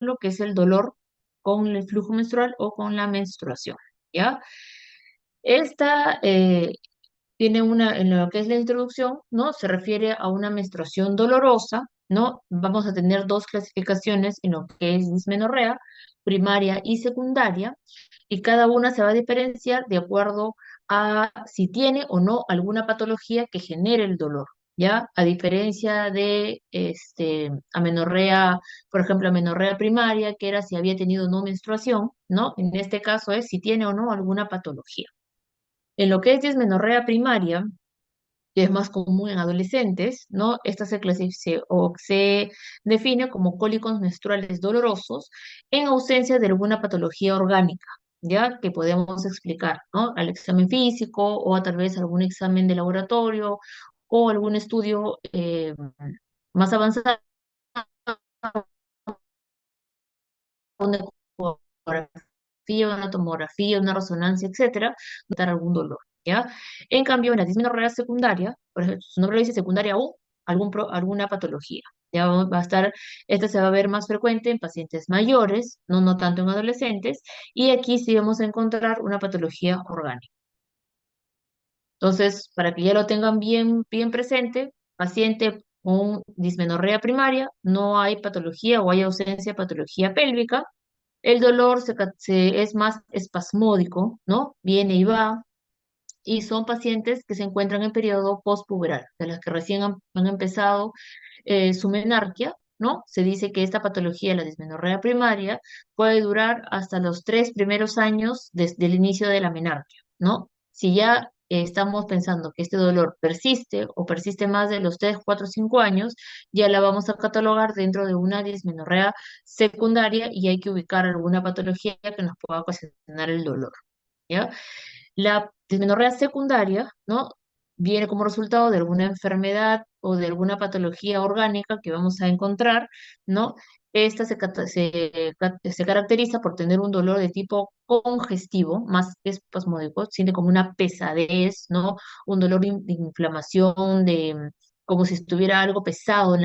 lo que es el dolor con el flujo menstrual o con la menstruación, ¿ya? Esta tiene en lo que es la introducción, ¿no? Se refiere a una menstruación dolorosa, ¿no? Vamos a tener dos clasificaciones en lo que es dismenorrea, primaria y secundaria, y cada una se va a diferenciar de acuerdo a si tiene o no alguna patología que genere el dolor, ¿ya? A diferencia de amenorrea, por ejemplo, amenorrea primaria, que era si había tenido no menstruación, ¿no? En este caso es si tiene o no alguna patología. En lo que es dismenorrea primaria, que es más común en adolescentes, ¿no? Esta se define como cólicos menstruales dolorosos en ausencia de alguna patología orgánica, ¿ya? Que podemos explicar, ¿no? Al examen físico o a tal vez algún examen de laboratorio o algún estudio más avanzado, una ecografía, una tomografía, una resonancia, etcétera, notar algún dolor, ¿ya? En cambio, en la dismenorrea secundaria, por ejemplo, su nombre lo dice secundaria o alguna patología. Ya va a estar, esta se va a ver más frecuente en pacientes mayores, no tanto en adolescentes, y aquí sí vamos a encontrar una patología orgánica. Entonces, para que ya lo tengan bien presente, paciente con dismenorrea primaria, no hay patología o hay ausencia de patología pélvica, el dolor es más espasmódico, ¿no? Viene y va, y son pacientes que se encuentran en periodo postpuberal, de las que recién han empezado su menarquia, ¿no? Se dice que esta patología, la dismenorrea primaria, puede durar hasta los 3 primeros años desde el inicio de la menarquia, ¿no? Si ya estamos pensando que este dolor persiste o persiste más de los 3, 4, 5 años, ya la vamos a catalogar dentro de una dismenorrea secundaria y hay que ubicar alguna patología que nos pueda ocasionar el dolor, ¿ya? La dismenorrea secundaria, ¿no? Viene como resultado de alguna enfermedad o de alguna patología orgánica que vamos a encontrar, ¿no? Esta se caracteriza por tener un dolor de tipo congestivo, más que espasmódico, siente como una pesadez, ¿no? Un dolor de inflamación, como si estuviera algo pesado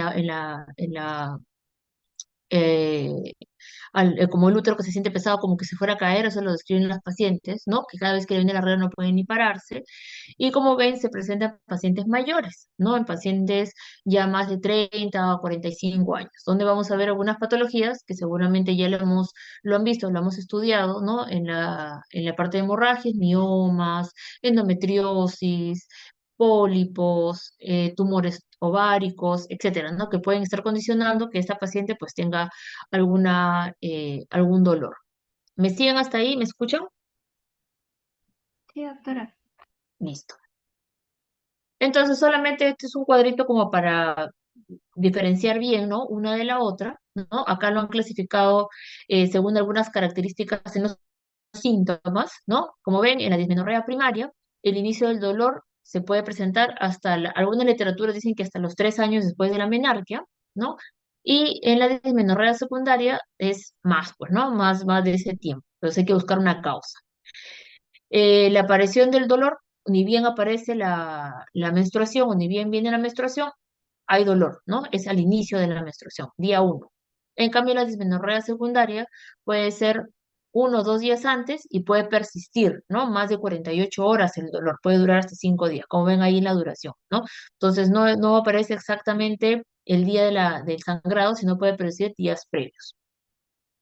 eh, como el útero que se siente pesado, como que se fuera a caer, eso lo describen las pacientes, ¿no? Que cada vez que le viene la regla no pueden ni pararse. Y como ven, se presentan en pacientes mayores, ¿no? En pacientes ya más de 30 o 45 años, donde vamos a ver algunas patologías que seguramente ya lo han visto, lo hemos estudiado, ¿no? En la parte de hemorragias, miomas, endometriosis, pólipos, tumores ováricos, etcétera, ¿no? Que pueden estar condicionando que esta paciente pues tenga algún dolor. ¿Me siguen hasta ahí? ¿Me escuchan? Sí, doctora. Listo. Entonces, solamente este es un cuadrito como para diferenciar bien, ¿no? Una de la otra, ¿no? Acá lo han clasificado según algunas características en los síntomas, ¿no? Como ven, en la dismenorrea primaria, el inicio del dolor se puede presentar algunas literaturas dicen que hasta los 3 años después de la menarquia, ¿no? Y en la dismenorrea secundaria es más, pues, ¿no? Más de ese tiempo. Entonces hay que buscar una causa. La aparición del dolor, ni bien aparece la menstruación o ni bien viene la menstruación, hay dolor, ¿no? Es al inicio de la menstruación, día 1. En cambio, la dismenorrea secundaria puede ser 1 o 2 días antes y puede persistir, ¿no? Más de 48 horas el dolor, puede durar hasta 5 días, como ven ahí en la duración, ¿no? Entonces, no aparece exactamente el día del sangrado, sino puede persistir días previos.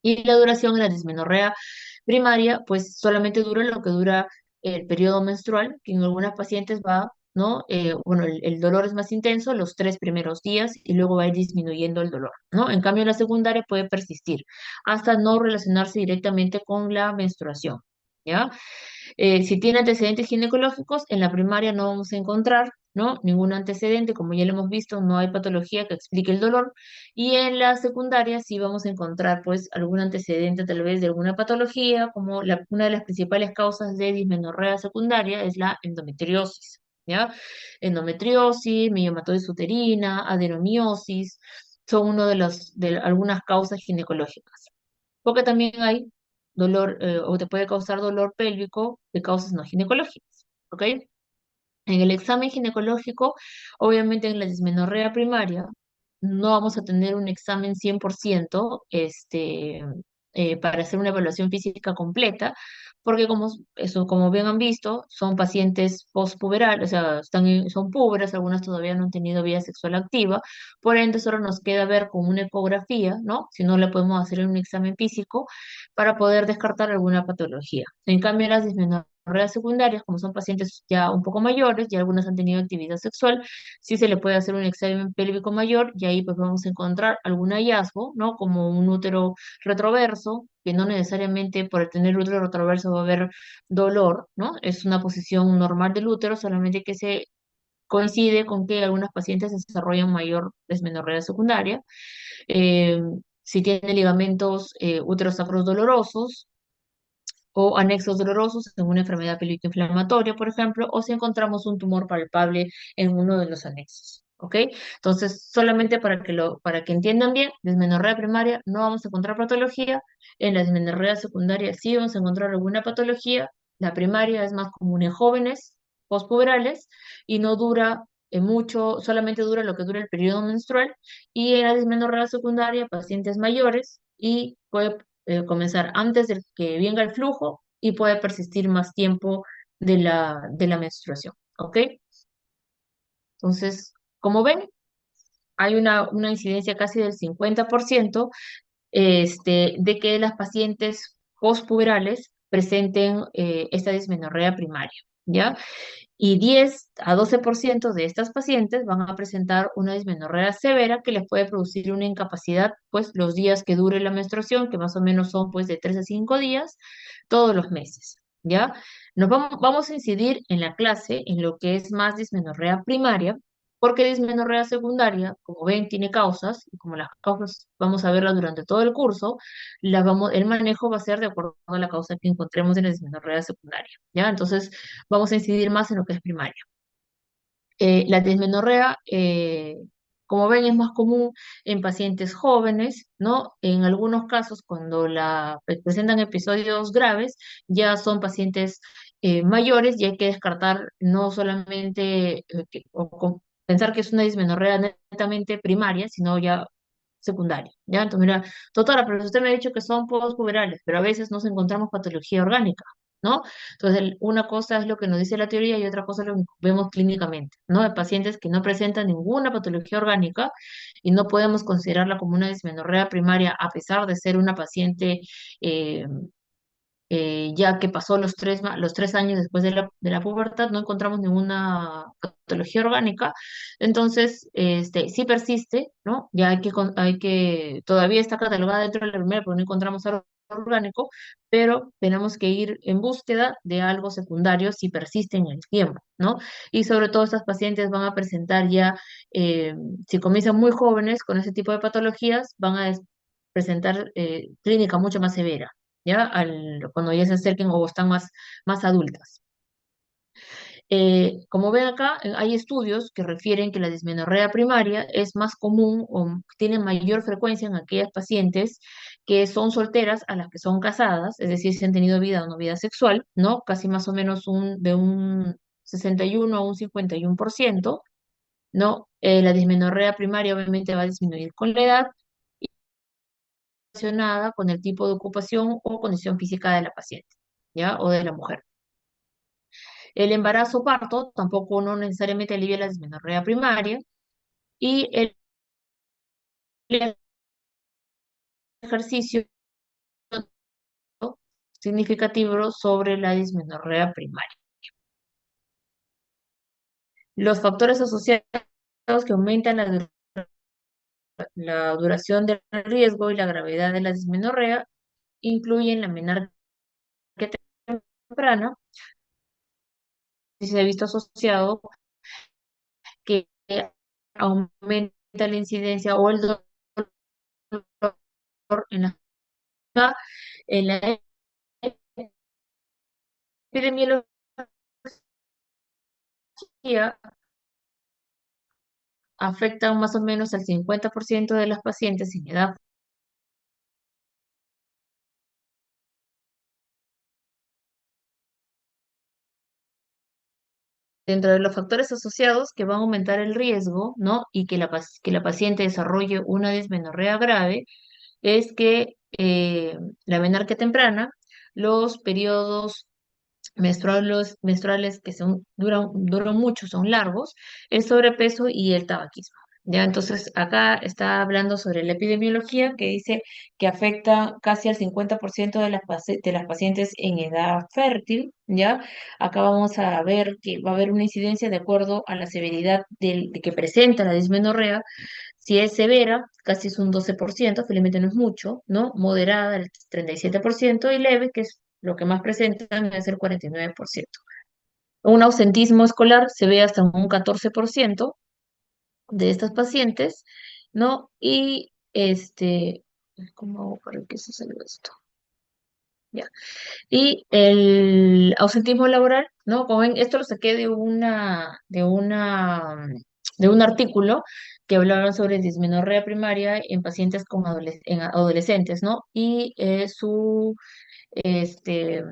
Y la duración en la dismenorrea primaria, pues solamente dura lo que dura el periodo menstrual, que en algunas pacientes va, ¿no? Bueno, el dolor es más intenso los 3 primeros días y luego va a ir disminuyendo el dolor, ¿no? En cambio, la secundaria puede persistir hasta no relacionarse directamente con la menstruación, ¿ya? Si tiene antecedentes ginecológicos, en la primaria no vamos a encontrar, ¿no? Ningún antecedente, como ya lo hemos visto, no hay patología que explique el dolor. Y en la secundaria sí vamos a encontrar, pues, algún antecedente tal vez de alguna patología, como una de las principales causas de dismenorrea secundaria es la endometriosis, ¿ya? Endometriosis, mielomatosis uterina, adenomiosis, son uno de algunas causas ginecológicas. Porque también hay dolor, o te puede causar dolor pélvico de causas no ginecológicas, ¿ok? En el examen ginecológico, obviamente en la dismenorrea primaria, no vamos a tener un examen 100% para hacer una evaluación física completa, porque como bien han visto, son pacientes postpuberales, o sea, son púberes, algunas todavía no han tenido vida sexual activa, por ende solo nos queda ver con una ecografía, ¿no? Si no le podemos hacer un examen físico para poder descartar alguna patología. En cambio, las dismenorreas secundarias, como son pacientes ya un poco mayores, y algunas han tenido actividad sexual, sí se le puede hacer un examen pélvico mayor y ahí pues vamos a encontrar algún hallazgo, ¿no? Como un útero retroverso, que no necesariamente por tener útero retroverso va a haber dolor, ¿no? Es una posición normal del útero, solamente que se coincide con que algunas pacientes desarrollan mayor dismenorrea secundaria. Eh, si tiene ligamentos úterosacros dolorosos, o anexos dolorosos en una enfermedad pélvica inflamatoria, por ejemplo, o si encontramos un tumor palpable en uno de los anexos. ¿Ok? Entonces, solamente para que entiendan bien, dismenorrea primaria no vamos a encontrar patología, en la dismenorrea secundaria sí vamos a encontrar alguna patología, la primaria es más común en jóvenes postpuberales y no dura mucho, solamente dura lo que dura el periodo menstrual, y en la dismenorrea secundaria, pacientes mayores y puede comenzar antes de que venga el flujo y puede persistir más tiempo de la menstruación, ¿ok? Entonces, como ven, hay una incidencia casi del 50% de que las pacientes postpuberales presenten esta dismenorrea primaria, ¿ya? Y 10 a 12% de estas pacientes van a presentar una dismenorrea severa que les puede producir una incapacidad, pues los días que dure la menstruación, que más o menos son pues de 3 a 5 días, todos los meses, ¿ya? Vamos a incidir en la clase en lo que es más dismenorrea primaria, porque dismenorrea secundaria, como ven, tiene causas, y como las causas vamos a verlas durante todo el curso, el manejo va a ser de acuerdo a la causa que encontremos en la dismenorrea secundaria, ¿ya? Entonces, vamos a incidir más en lo que es primaria. La dismenorrea, como ven, es más común en pacientes jóvenes, ¿no? En algunos casos, cuando presentan episodios graves, ya son pacientes mayores y hay que descartar no solamente pensar que es una dismenorrea netamente primaria, sino ya secundaria, ¿ya? Entonces, mira, doctora, pero usted me ha dicho que son postpuberales, pero a veces nos encontramos patología orgánica, ¿no? Entonces, una cosa es lo que nos dice la teoría y otra cosa es lo que vemos clínicamente, ¿no? De pacientes que no presentan ninguna patología orgánica y no podemos considerarla como una dismenorrea primaria a pesar de ser una paciente eh, ya que pasó los 3 años después de la pubertad, no encontramos ninguna patología orgánica, entonces sí persiste, ¿no? Ya todavía está catalogada dentro de la primera, pero no encontramos algo orgánico, pero tenemos que ir en búsqueda de algo secundario si persiste en el tiempo, ¿no? Y sobre todo estas pacientes van a presentar ya, eh, si comienzan muy jóvenes con ese tipo de patologías, van a presentar clínica mucho más severa, ¿ya? Cuando ya se acerquen o están más adultas. Como ven acá, hay estudios que refieren que la dismenorrea primaria es más común o tiene mayor frecuencia en aquellas pacientes que son solteras a las que son casadas, es decir, si han tenido vida o no vida sexual, ¿no? Casi más o menos de un 61 a un 51%, ¿no? La dismenorrea primaria obviamente va a disminuir con la edad relacionada con el tipo de ocupación o condición física de la paciente, ¿ya? O de la mujer. El embarazo parto tampoco no necesariamente alivia la dismenorrea primaria y el ejercicio significativo sobre la dismenorrea primaria. Los factores asociados que aumentan la duración del riesgo y la gravedad de la dismenorrea incluyen la menarquia temprana, y se ha visto asociado que aumenta la incidencia o el dolor en la epidemiología afectan más o menos al 50% de las pacientes en edad dentro de los factores asociados que van a aumentar el riesgo, ¿no? Y que que la paciente desarrolle una dismenorrea grave, es que la menarquia temprana, los periodos menstruales que duran mucho, son largos, el sobrepeso y el tabaquismo. Ya, entonces acá está hablando sobre la epidemiología que dice que afecta casi al 50% de de las pacientes en edad fértil, ¿ya? Acá vamos a ver que va a haber una incidencia de acuerdo a la severidad de que presenta la dismenorrea. Si es severa, casi es un 12%, felizmente no es mucho, ¿no? Moderada, el 37%, y leve, que es lo que más presentan, es el 49%. Un ausentismo escolar se ve hasta un 14% de estas pacientes, ¿no? Y ¿cómo hago para que se salga esto? Ya. Y el ausentismo laboral, ¿no? Como ven, esto lo saqué de un artículo que hablaba sobre dismenorrea primaria en pacientes con en adolescentes, ¿no? Y este,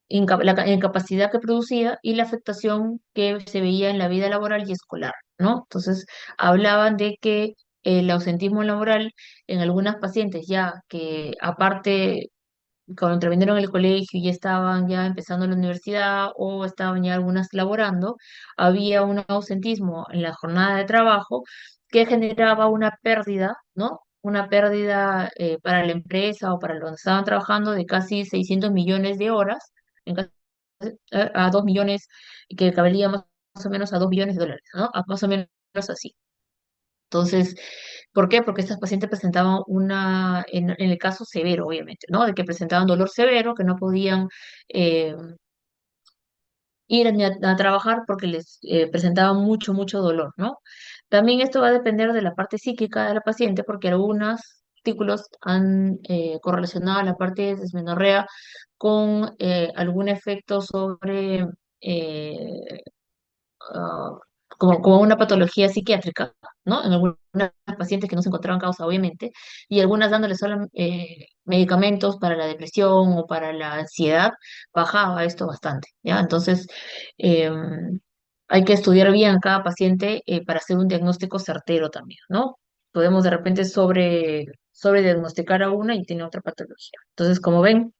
la incapacidad que producía y la afectación que se veía en la vida laboral y escolar, ¿no? Entonces, hablaban de que el ausentismo laboral en algunas pacientes ya que aparte cuando terminaron el colegio y ya estaban ya empezando la universidad o estaban ya algunas laborando, había un ausentismo en la jornada de trabajo que generaba una pérdida, ¿no? Una pérdida para la empresa o para donde estaban trabajando de casi 600 millones de horas, en ca- a 2 millones, que cabería más o menos a 2 millones de dólares, ¿no? Más o menos así. Entonces, ¿por qué? Porque estas pacientes presentaban en el caso severo, obviamente, ¿no? De que presentaban dolor severo, que no podían eh, ir ni a trabajar porque les presentaban mucho, mucho dolor, ¿no? También esto va a depender de la parte psíquica de la paciente, porque algunos artículos han correlacionado la parte de dismenorrea con algún efecto sobre eh, ah, como una patología psiquiátrica, ¿no? En algunas pacientes que no se encontraban causa, obviamente, y algunas dándole solo medicamentos para la depresión o para la ansiedad, bajaba esto bastante, ¿ya? Entonces, eh, hay que estudiar bien a cada paciente para hacer un diagnóstico certero también, ¿no? Podemos de repente sobre diagnosticar a una y tiene otra patología. Entonces, como ven,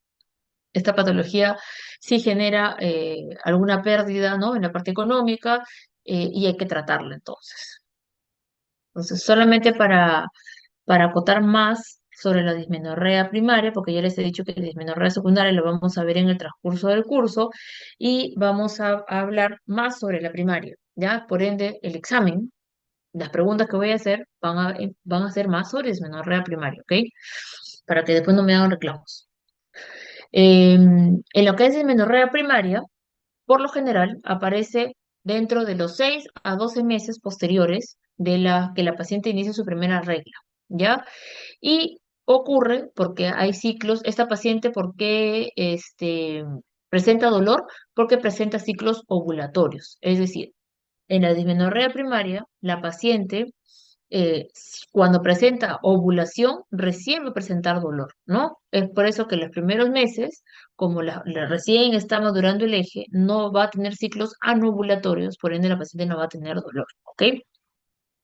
esta patología sí genera alguna pérdida, ¿no? En la parte económica y hay que tratarla entonces. Entonces, solamente para acotar más sobre la dismenorrea primaria, porque ya les he dicho que la dismenorrea secundaria lo vamos a ver en el transcurso del curso y vamos a hablar más sobre la primaria, ¿ya? Por ende, el examen, las preguntas que voy a hacer van a ser más sobre dismenorrea primaria, ¿ok? Para que después no me hagan reclamos. En lo que es dismenorrea primaria, por lo general aparece dentro de los 6 a 12 meses posteriores de la que la paciente inicie su primera regla, ¿ya? Y ocurre porque hay ciclos, esta paciente, ¿por qué presenta dolor? Porque presenta ciclos ovulatorios, es decir, en la dismenorrea primaria, la paciente, cuando presenta ovulación, recién va a presentar dolor, ¿no? Es por eso que los primeros meses, como la recién está madurando el eje, no va a tener ciclos anovulatorios, por ende la paciente no va a tener dolor, ¿ok?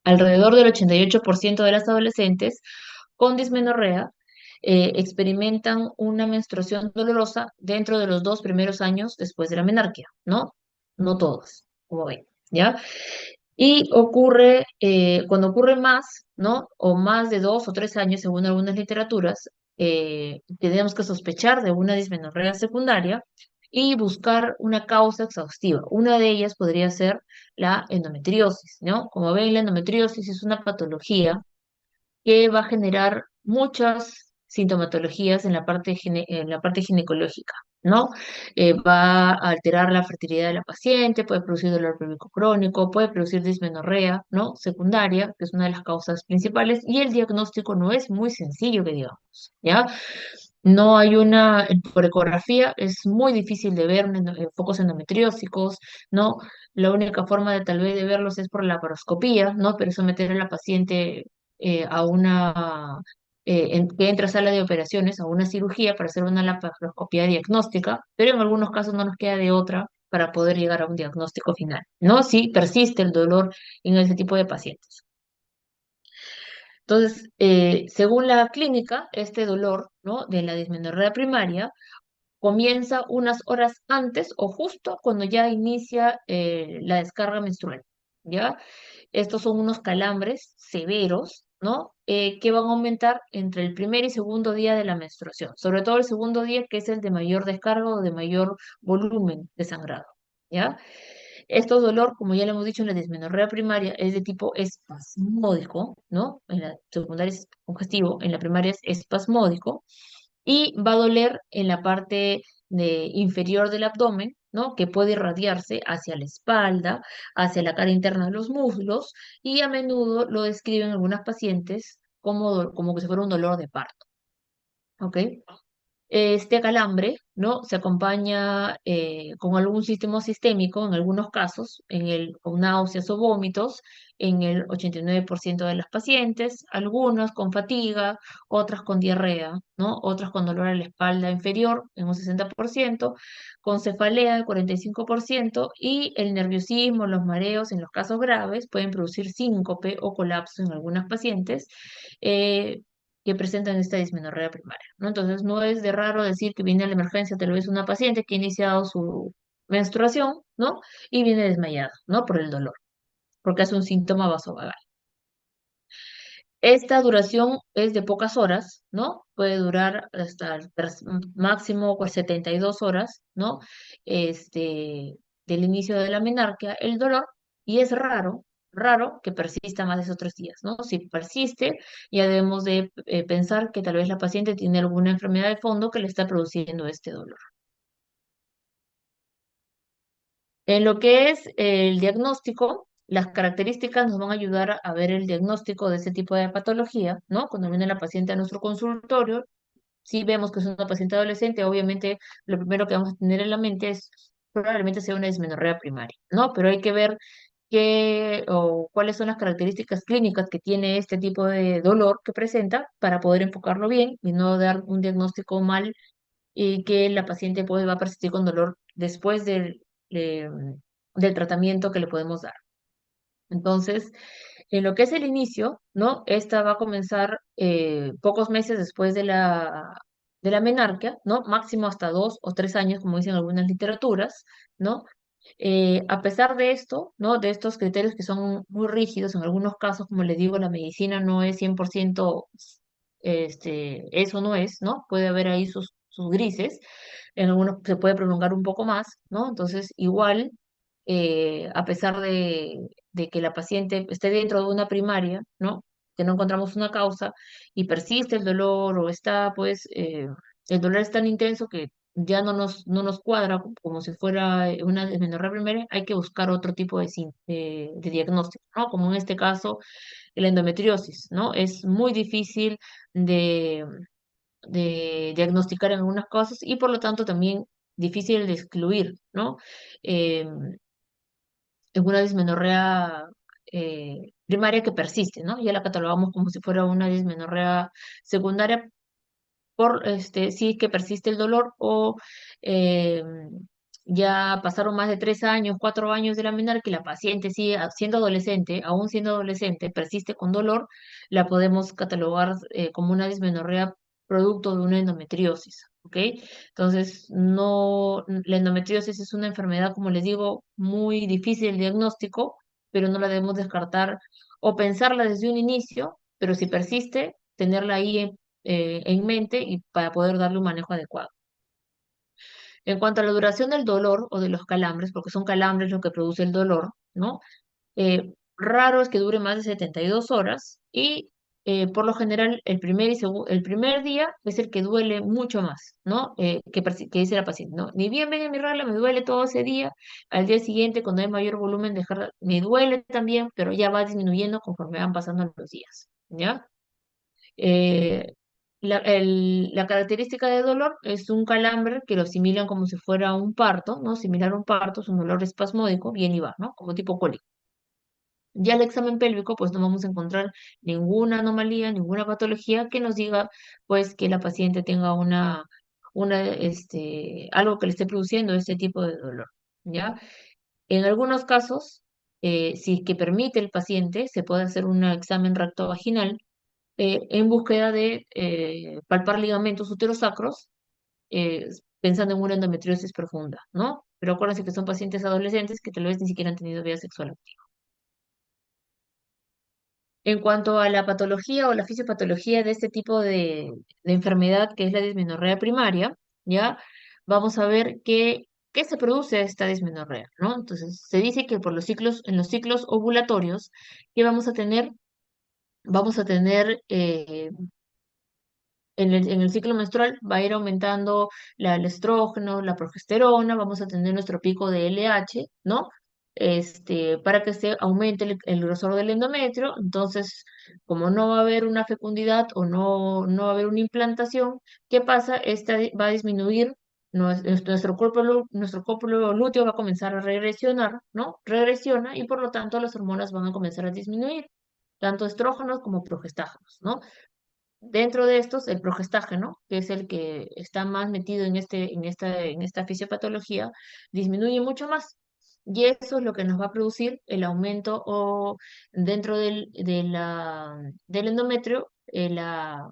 Alrededor del 88% de las adolescentes con dismenorrea experimentan una menstruación dolorosa dentro de los 2 primeros años después de la menarquia, ¿no? No todas, como ven, ¿ya? Y ocurre, cuando ocurre más, ¿no? O más de 2 o 3 años, según algunas literaturas, tenemos que sospechar de una dismenorrea secundaria y buscar una causa exhaustiva. Una de ellas podría ser la endometriosis, ¿no? Como ven, la endometriosis es una patología que va a generar muchas sintomatologías en la parte ginecológica, ¿no? Va a alterar la fertilidad de la paciente, puede producir dolor pélvico crónico, puede producir dismenorrea, ¿no? Secundaria, que es una de las causas principales, y el diagnóstico no es muy sencillo, que digamos, ¿ya? No hay por ecografía es muy difícil de ver focos endometriósicos, ¿no? La única forma de tal vez de verlos es por la laparoscopía, ¿no? Pero someter a la paciente a que entra a sala de operaciones, a una cirugía para hacer una laparoscopía diagnóstica, pero en algunos casos no nos queda de otra para poder llegar a un diagnóstico final, ¿no? Si persiste el dolor en ese tipo de pacientes. Entonces, según la clínica, este dolor, ¿no? De la dismenorrea primaria comienza unas horas antes o justo cuando ya inicia la descarga menstrual, ¿ya? Estos son unos calambres severos, ¿no? Que van a aumentar entre el primer y segundo día de la menstruación, sobre todo el segundo día, que es el de mayor descarga o de mayor volumen de sangrado, ¿ya? Estos dolor, como ya lo hemos dicho en la dismenorrea primaria, es de tipo espasmódico, ¿no? En la secundaria es congestivo, en la primaria es espasmódico, y va a doler en la parte inferior del abdomen, ¿no? Que puede irradiarse hacia la espalda, hacia la cara interna de los muslos, y a menudo lo describen algunas pacientes como, como que si fuera un dolor de parto, ¿ok? Este calambre, ¿no? Se acompaña con algún sistema sistémico en algunos casos, con náuseas o vómitos, en el 89% de las pacientes, algunas con fatiga, otras con diarrea, ¿no? Otras con dolor a la espalda inferior, en un 60%, con cefalea, el 45%, y el nerviosismo, los mareos, en los casos graves, pueden producir síncope o colapso en algunas pacientes. eh, que presentan esta dismenorrea primaria, ¿no? Entonces, no es de raro decir que viene a la emergencia tal vez una paciente que ha iniciado su menstruación, ¿no? Y viene desmayada, ¿no? Por el dolor, porque es un síntoma vasovagal. Esta duración es de pocas horas, ¿no? Puede durar hasta el máximo pues, 72 horas, ¿no? Este, del inicio de la menarquia, el dolor, y es raro que persista más de esos 3 días, ¿no? Si persiste, ya debemos de pensar que tal vez la paciente tiene alguna enfermedad de fondo que le está produciendo este dolor. En lo que es el diagnóstico, las características nos van a ayudar a ver el diagnóstico de ese tipo de patología, ¿no? Cuando viene la paciente a nuestro consultorio, si vemos que es una paciente adolescente, obviamente lo primero que vamos a tener en la mente es probablemente sea una dismenorrea primaria, ¿no? Pero hay que ver qué o cuáles son las características clínicas que tiene este tipo de dolor que presenta para poder enfocarlo bien y no dar un diagnóstico mal y que la paciente pues, va a persistir con dolor después eh, del tratamiento que le podemos dar. Entonces, en lo que es el inicio, ¿no? Esta va a comenzar pocos meses después de la menarquia, ¿no? Máximo hasta 2 o 3 años, como dicen algunas literaturas, ¿no? A pesar de esto, ¿no? De estos criterios que son muy rígidos, en algunos casos, como les digo, la medicina no es 100%, eso no es, ¿no? Puede haber ahí sus grises, en algunos se puede prolongar un poco más, ¿no? Entonces, igual, a pesar de que la paciente esté dentro de una primaria, ¿no? Que no encontramos una causa y persiste el dolor o está, pues, el dolor es tan intenso que ya no nos cuadra como si fuera una dismenorrea primaria, hay que buscar otro tipo de diagnóstico, ¿no? Como en este caso, la endometriosis, ¿no? Es muy difícil de, de diagnosticar en algunos casos y por lo tanto también difícil de excluir, ¿no? Eh, es una dismenorrea primaria que persiste, ¿no? Ya la catalogamos como si fuera una dismenorrea secundaria por sí que persiste el dolor o eh, ya pasaron más de 3 años, 4 años de la menarquia que la paciente sigue siendo adolescente, aún siendo adolescente, persiste con dolor, la podemos catalogar como una dismenorrea producto de una endometriosis, ¿ok? Entonces, no, la endometriosis es una enfermedad, como les digo, muy difícil el diagnóstico, pero no la debemos descartar o pensarla desde un inicio, pero si persiste, tenerla ahí en mente y para poder darle un manejo adecuado. En cuanto a la duración del dolor o de los calambres, porque son calambres lo que produce el dolor, ¿no? Raro es que dure más de 72 horas y por lo general el primer día es el que duele mucho más, ¿no? Que dice la paciente, ¿no? Ni bien venga mi regla, me duele todo ese día, al día siguiente cuando hay mayor volumen de carga, me duele también, pero ya va disminuyendo conforme van pasando los días, ¿ya? Eh, la característica de dolor es un calambre que lo asimilan como si fuera un parto, ¿no? Similar a un parto, es un dolor espasmódico, bien y va, ¿no? Como tipo cólico. Ya el examen pélvico, pues no vamos a encontrar ninguna anomalía, ninguna patología que nos diga, pues, que la paciente tenga algo que le esté produciendo este tipo de dolor. ¿ya? En algunos casos, si es que permite el paciente, se puede hacer un examen rectovaginal en búsqueda de palpar ligamentos uterosacros, pensando en una endometriosis profunda, ¿no? Pero acuérdense que son pacientes adolescentes que tal vez ni siquiera han tenido vida sexual activa. En cuanto a la patología o la fisiopatología de este tipo de enfermedad que es la dismenorrea primaria, ¿ya? Vamos a ver qué se produce esta dismenorrea, ¿no? Entonces, se dice que por los ciclos, en los ciclos ovulatorios, que vamos a tener en el ciclo menstrual va a ir aumentando el estrógeno, la progesterona, vamos a tener nuestro pico de LH, ¿no? Para que se aumente el grosor del endometrio. Entonces, como no va a haber una fecundidad o no va a haber una implantación, ¿qué pasa? Esta va a disminuir, nuestro cópulo lúteo va a comenzar a regresionar, ¿no? Regresiona y por lo tanto las hormonas van a comenzar a disminuir, tanto estrógenos como progestágenos, ¿no? Dentro de estos, el progestágeno, que es el que está más metido en esta fisiopatología, disminuye mucho más. Y eso es lo que nos va a producir el aumento o dentro del endometrio, la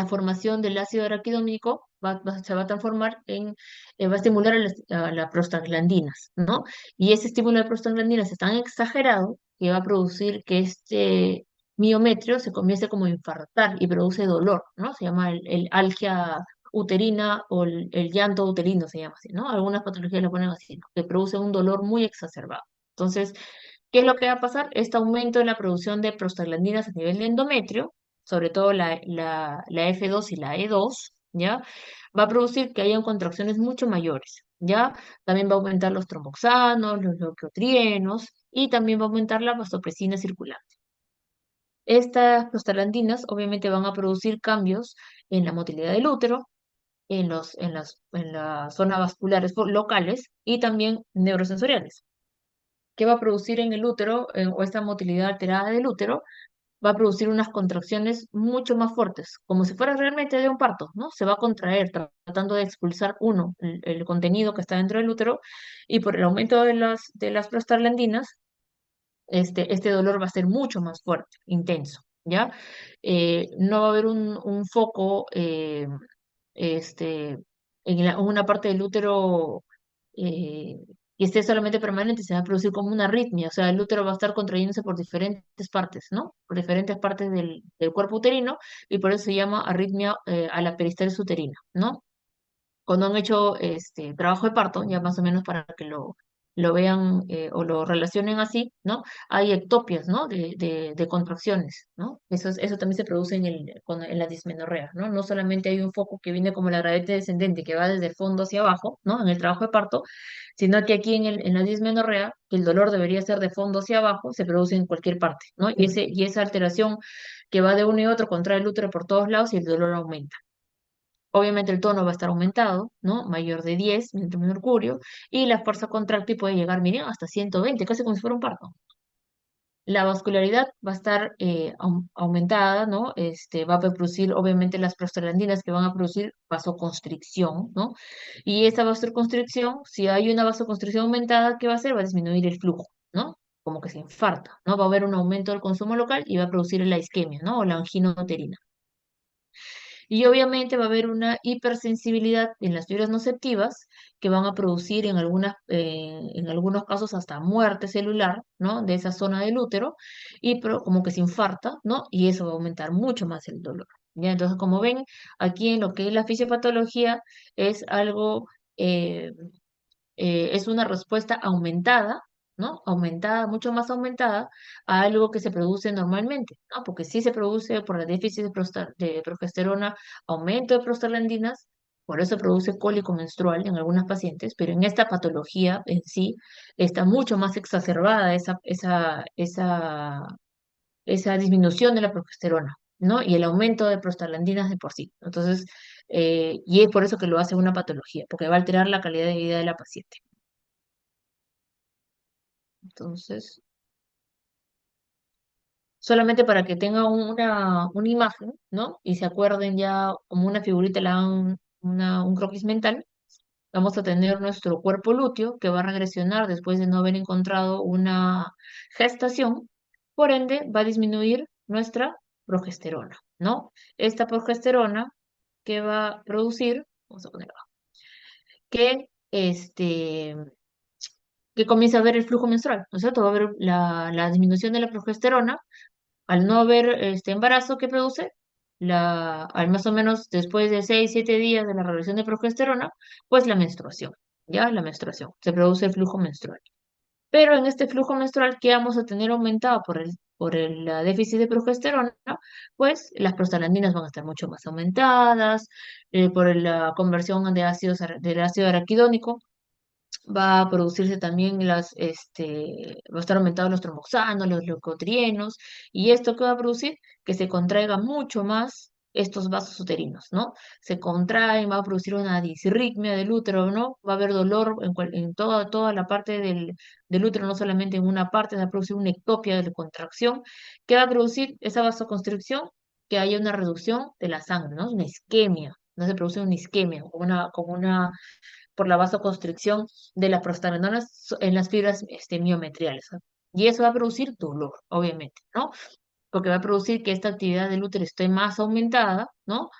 formación del ácido araquidónico se va a transformar va a estimular a las prostaglandinas, ¿no? Y ese estímulo de prostaglandinas es tan exagerado que va a producir que este miometrio se comience como a infartar y produce dolor, ¿no? Se llama el algia uterina o el llanto uterino, se llama así, ¿no? Algunas patologías lo ponen así, ¿no? Que produce un dolor muy exacerbado. Entonces, ¿qué es lo que va a pasar? Este aumento en la producción de prostaglandinas a nivel de endometrio, sobre todo la F2 y la E2, ¿ya? Va a producir que hayan contracciones mucho mayores, ¿ya? También va a aumentar los tromboxanos, los leucotrienos y también va a aumentar la vasopresina circulante. Estas prostaglandinas obviamente van a producir cambios en la motilidad del útero, en las zonas vasculares locales y también neurosensoriales. ¿Qué va a producir en el útero o esta motilidad alterada del útero? Va a producir unas contracciones mucho más fuertes, como si fuera realmente de un parto, ¿no? Se va a contraer tratando de expulsar el contenido que está dentro del útero y por el aumento de las prostaglandinas, este dolor va a ser mucho más fuerte, intenso, ¿ya? No va a haber un foco este, una parte del útero eh, y esté solamente permanente, se va a producir como una arritmia, o sea, el útero va a estar contrayéndose por diferentes partes, ¿no? Por diferentes partes del cuerpo uterino, y por eso se llama arritmia a la peristalsis uterina, ¿no? Cuando han hecho trabajo de parto, ya más o menos para que lo vean o lo relacionen así, ¿no? Hay ectopias, ¿no? De contracciones, ¿no? Eso también se produce en la dismenorrea, ¿no? No solamente hay un foco que viene como la gravedad descendente, que va desde el fondo hacia abajo, ¿no? En el trabajo de parto, sino que aquí en la dismenorrea, que el dolor debería ser de fondo hacia abajo, se produce en cualquier parte, ¿no? Y esa alteración que va de uno y otro contrae el útero por todos lados y el dolor aumenta. Obviamente el tono va a estar aumentado, ¿no? Mayor de 10 milímetros de mercurio, y la fuerza contráctil puede llegar, miren, hasta 120, casi como si fuera un parto. La vascularidad va a estar aumentada, ¿no? Va a producir, obviamente, las prostaglandinas que van a producir vasoconstricción, ¿no? Y esa vasoconstricción, si hay una vasoconstricción aumentada, ¿qué va a hacer? Va a disminuir el flujo, ¿no? Como que se infarta, ¿no? Va a haber un aumento del consumo local y va a producir la isquemia, ¿no? O la angina uterina. Y obviamente va a haber una hipersensibilidad en las fibras nociceptivas que van a producir en algunos casos hasta muerte celular, ¿no? De esa zona del útero y como que se infarta, ¿no? Y eso va a aumentar mucho más el dolor. ¿Ya? Entonces, como ven, aquí en lo que es la fisiopatología es algo eh, es una respuesta aumentada, ¿no? Aumentada, mucho más aumentada a algo que se produce normalmente, ¿no? Porque sí se produce por el déficit de progesterona, aumento de prostaglandinas, por eso produce cólico menstrual en algunas pacientes, pero en esta patología en sí está mucho más exacerbada esa disminución de la progesterona, ¿no? Y el aumento de prostaglandinas de por sí. Entonces, y es por eso que lo hace una patología, porque va a alterar la calidad de vida de la paciente. Entonces, solamente para que tengan una imagen, ¿no? Y se acuerden ya como una figurita, le dan un croquis mental. vamos a tener nuestro cuerpo lúteo que va a regresionar después de no haber encontrado una gestación, por ende va a disminuir nuestra progesterona, ¿no? Esta progesterona que va a producir, vamos a poner abajo, que que comienza a ver el flujo menstrual, ¿no es cierto? Va a haber la disminución de la progesterona al no haber este embarazo que produce, al más o menos después de 6, 7 días de la reversión de progesterona, pues la menstruación, ¿ya? La menstruación, se produce el flujo menstrual. Pero en este flujo menstrual que vamos a tener aumentado por el déficit de progesterona, pues las prostaglandinas van a estar mucho más aumentadas, por la conversión de del ácido araquidónico, va a producirse también va a estar aumentado los tromboxanos, los leucotrienos, y esto que va a producir que se contraiga mucho más estos vasos uterinos, ¿no? Se contraen, va a producir una disritmia del útero, ¿no? Va a haber dolor en toda la parte del útero, no solamente en una parte, va a producir una ectopia de contracción, que va a producir esa vasoconstricción, que haya una reducción de la sangre, ¿no? Una isquemia, no se produce una isquemia, como una por la vasoconstricción de las prostaglandinas en las fibras miometriales, ¿no? Y eso va a producir dolor, obviamente, ¿no? Porque va a producir que esta actividad del útero esté más aumentada, ¿no?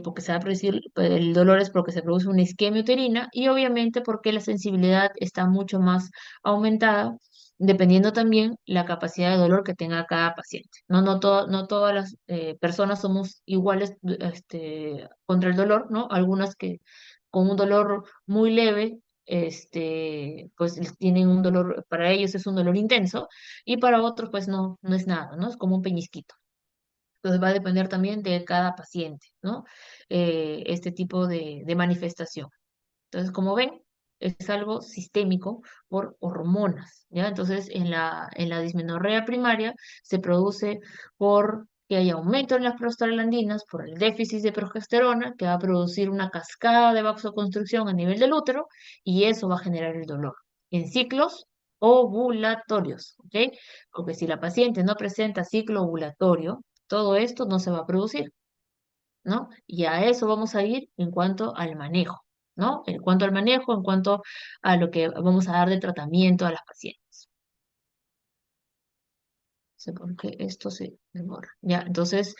Porque se va a producir, el dolor es porque se produce una isquemia uterina y obviamente porque la sensibilidad está mucho más aumentada, dependiendo también la capacidad de dolor que tenga cada paciente. No todas las personas somos iguales contra el dolor, ¿no? Algunas que con un dolor muy leve, pues tienen un dolor, para ellos es un dolor intenso, y para otros pues no es nada, ¿no? Es como un peñisquito. Entonces va a depender también de cada paciente, ¿no? Este tipo de manifestación. Entonces, como ven, es algo sistémico por hormonas, ¿ya? Entonces, en la dismenorrea primaria se produce por que hay aumento en las prostaglandinas, por el déficit de progesterona, que va a producir una cascada de vasoconstricción a nivel del útero, y eso va a generar el dolor en ciclos ovulatorios, ¿ok? Porque si la paciente no presenta ciclo ovulatorio, todo esto no se va a producir, ¿no? Y a eso vamos a ir en cuanto al manejo, ¿no? En cuanto al manejo, en cuanto a lo que vamos a dar de tratamiento a las pacientes. No sé por qué esto se demora. Ya, entonces,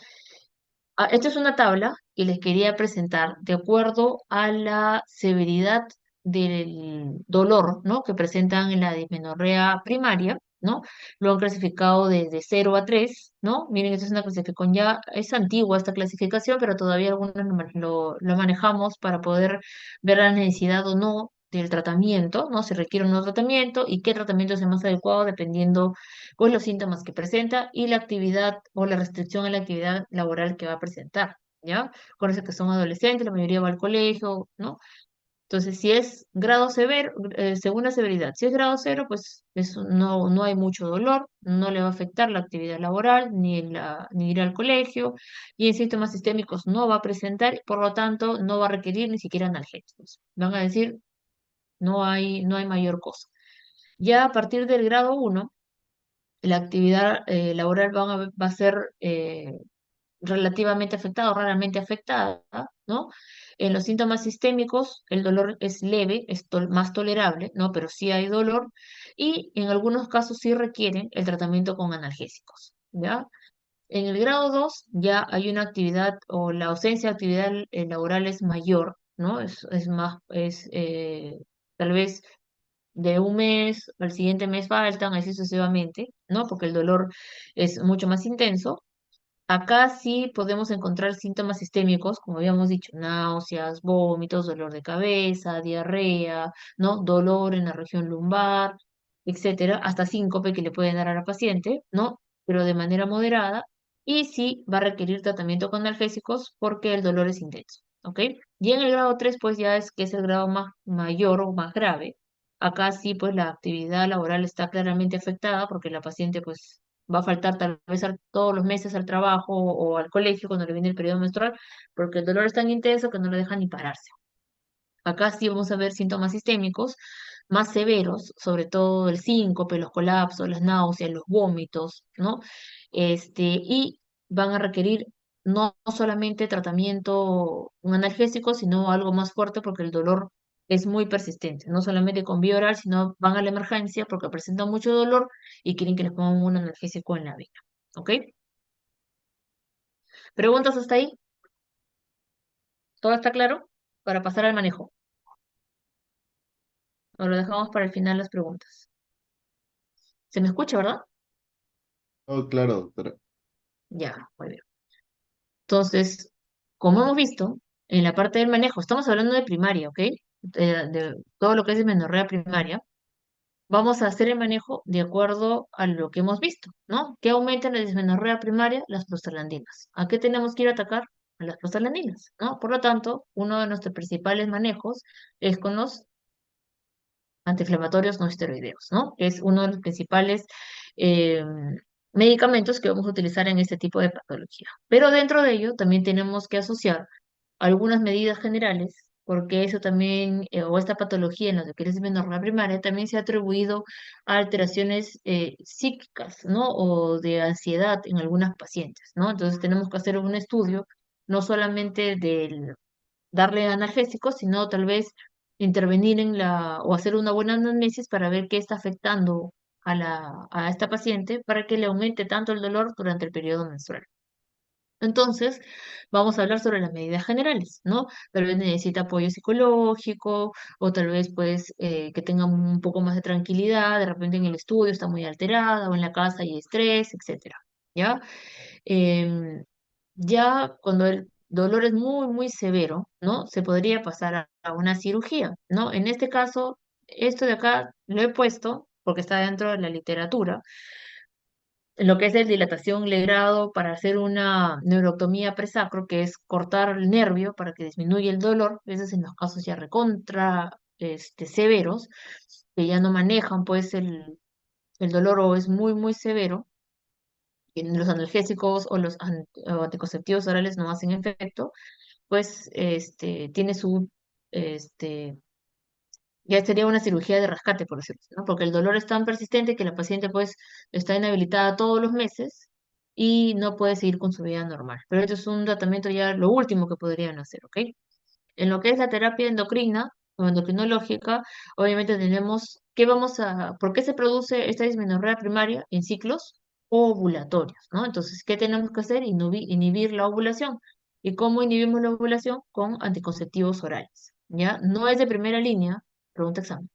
esta es una tabla que les quería presentar de acuerdo a la severidad del dolor, ¿no? Que presentan en la dismenorrea primaria, ¿no? Lo han clasificado desde 0 a 3, ¿no? Miren, esta es una clasificación ya, es antigua esta clasificación, pero todavía algunos lo manejamos para poder ver la necesidad o no del tratamiento, ¿no? Si requiere un nuevo tratamiento y qué tratamiento es el más adecuado dependiendo pues los síntomas que presenta y la actividad o la restricción a la actividad laboral que va a presentar, ¿ya? Con eso que son adolescentes, la mayoría va al colegio, ¿no? Entonces, si es grado severo, según la severidad, si es grado 0, pues no hay mucho dolor, no le va a afectar la actividad laboral, ni ir al colegio, y en síntomas sistémicos no va a presentar, por lo tanto, no va a requerir ni siquiera analgésicos. Van a decir, no hay mayor cosa. Ya a partir del grado 1 la actividad laboral va a ser relativamente afectada o raramente afectada, ¿no? En los síntomas sistémicos, el dolor es leve, es más tolerable, ¿no? Pero sí hay dolor y en algunos casos sí requieren el tratamiento con analgésicos, ¿ya? En el grado 2 ya hay una actividad o la ausencia de actividad laboral es mayor, ¿no? Es más, tal vez de un mes al siguiente mes faltan, así sucesivamente, ¿no? Porque el dolor es mucho más intenso. Acá sí podemos encontrar síntomas sistémicos, como habíamos dicho, náuseas, vómitos, dolor de cabeza, diarrea, ¿no? Dolor en la región lumbar, etcétera, hasta síncope que le pueden dar a la paciente, ¿no? Pero de manera moderada, y sí va a requerir tratamiento con analgésicos porque el dolor es intenso, ¿ok? Y en el grado 3 pues ya es que es el grado más mayor o más grave. Acá sí, pues la actividad laboral está claramente afectada porque la paciente pues va a faltar tal vez todos los meses al trabajo o al colegio cuando le viene el periodo menstrual, porque el dolor es tan intenso que no le deja ni pararse. Acá sí vamos a ver síntomas sistémicos más severos, sobre todo el síncope, los colapsos, las náuseas, los vómitos, ¿no? Y van a requerir no solamente tratamiento, un analgésico, sino algo más fuerte porque el dolor es muy persistente, no solamente con vía oral, sino van a la emergencia porque presentan mucho dolor y quieren que les pongan un analgésico en la vena. ¿Ok? ¿Preguntas hasta ahí? ¿Todo está claro? Para pasar al manejo. O lo dejamos para el final las preguntas. ¿Se me escucha, verdad? Oh, claro, doctora. Ya, muy bien. Entonces, como hemos visto, en la parte del manejo, estamos hablando de primaria, ¿ok? De todo lo que es dismenorrea primaria. Vamos a hacer el manejo de acuerdo a lo que hemos visto, ¿no? ¿Qué aumenta en la dismenorrea primaria? Las prostaglandinas. ¿A qué tenemos que ir a atacar? A las prostaglandinas, ¿no? Por lo tanto, uno de nuestros principales manejos es con los antiinflamatorios no esteroideos, ¿no? Que es uno de los principales eh, medicamentos que vamos a utilizar en este tipo de patología. Pero dentro de ello también tenemos que asociar algunas medidas generales, porque eso también, o esta patología en la que es dismenorrea primaria, también se ha atribuido a alteraciones psíquicas, ¿no? O de ansiedad en algunas pacientes, ¿no? Entonces tenemos que hacer un estudio, no solamente del darle analgésicos, sino tal vez intervenir en o hacer una buena anamnesis para ver qué está afectando a esta paciente para que le aumente tanto el dolor durante el periodo menstrual. Entonces, vamos a hablar sobre las medidas generales, ¿no? Tal vez necesita apoyo psicológico o tal vez pues que tenga un poco más de tranquilidad, de repente en el estudio está muy alterada o en la casa hay estrés, etcétera, ¿ya? Em, ya cuando el dolor es muy, muy severo, ¿no? Se podría pasar a una cirugía, ¿no? En este caso, esto de acá lo he puesto porque está dentro de la literatura, en lo que es el dilatación legrado para hacer una neurotomía presacro, que es cortar el nervio para que disminuya el dolor, veces en los casos ya recontra severos, que ya no manejan pues el dolor o es muy, muy severo, y los analgésicos o los o anticonceptivos orales no hacen efecto, pues tiene su, este, ya sería una cirugía de rescate, por decirlo así, ¿no? Porque el dolor es tan persistente que la paciente pues está inhabilitada todos los meses y no puede seguir con su vida normal. Pero esto es un tratamiento ya lo último que podrían hacer, ¿ok? En lo que es la terapia endocrina o endocrinológica, obviamente tenemos, ¿por qué se produce esta dismenorrea primaria en ciclos ovulatorios, ¿no? Entonces, ¿qué tenemos que hacer? Inhibir la ovulación. ¿Y cómo inhibimos la ovulación? Con anticonceptivos orales, ¿ya? No es de primera línea, pregunta examen,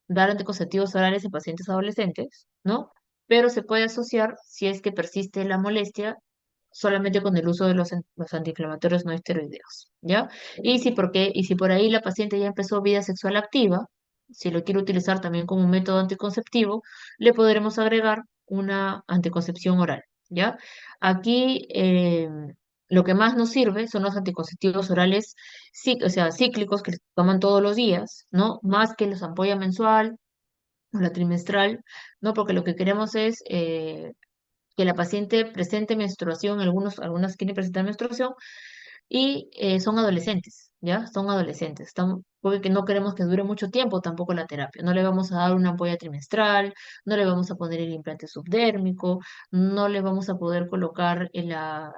dar anticonceptivos orales en pacientes adolescentes, ¿no? Pero se puede asociar si es que persiste la molestia solamente con el uso de los antiinflamatorios no esteroideos, ¿ya? Y si por ahí la paciente ya empezó vida sexual activa, si lo quiere utilizar también como un método anticonceptivo, le podremos agregar una anticoncepción oral, ¿ya? Aquí lo que más nos sirve son los anticonceptivos orales, o sea, cíclicos que se toman todos los días, ¿no? Más que los ampolla mensual o la trimestral, ¿no? Porque lo que queremos es que la paciente presente menstruación, algunas quieren presentar menstruación, y son adolescentes, ¿ya? Son adolescentes. Porque no queremos que dure mucho tiempo tampoco la terapia. No le vamos a dar una ampolla trimestral, no le vamos a poner el implante subdérmico, no le vamos a poder colocar la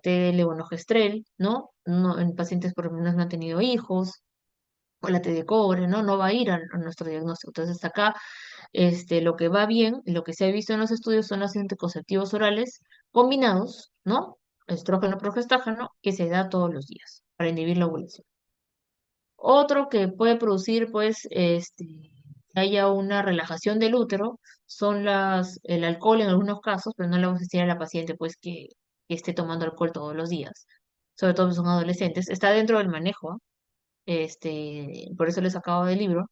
TDL o nogestrel, ¿no? No, en pacientes por lo menos no han tenido hijos, o la T de cobre, ¿no? No va a ir a nuestro diagnóstico. Entonces acá lo que va bien, lo que se ha visto en los estudios son los anticonceptivos orales combinados, ¿no? Estrógeno, progestágeno, que se da todos los días para inhibir la ovulación. Otro que puede producir, pues, que haya una relajación del útero, son el alcohol en algunos casos, pero no le vamos a decir a la paciente, pues, que esté tomando alcohol todos los días, sobre todo si son adolescentes. Está dentro del manejo, ¿ah? Por eso les acabo del libro.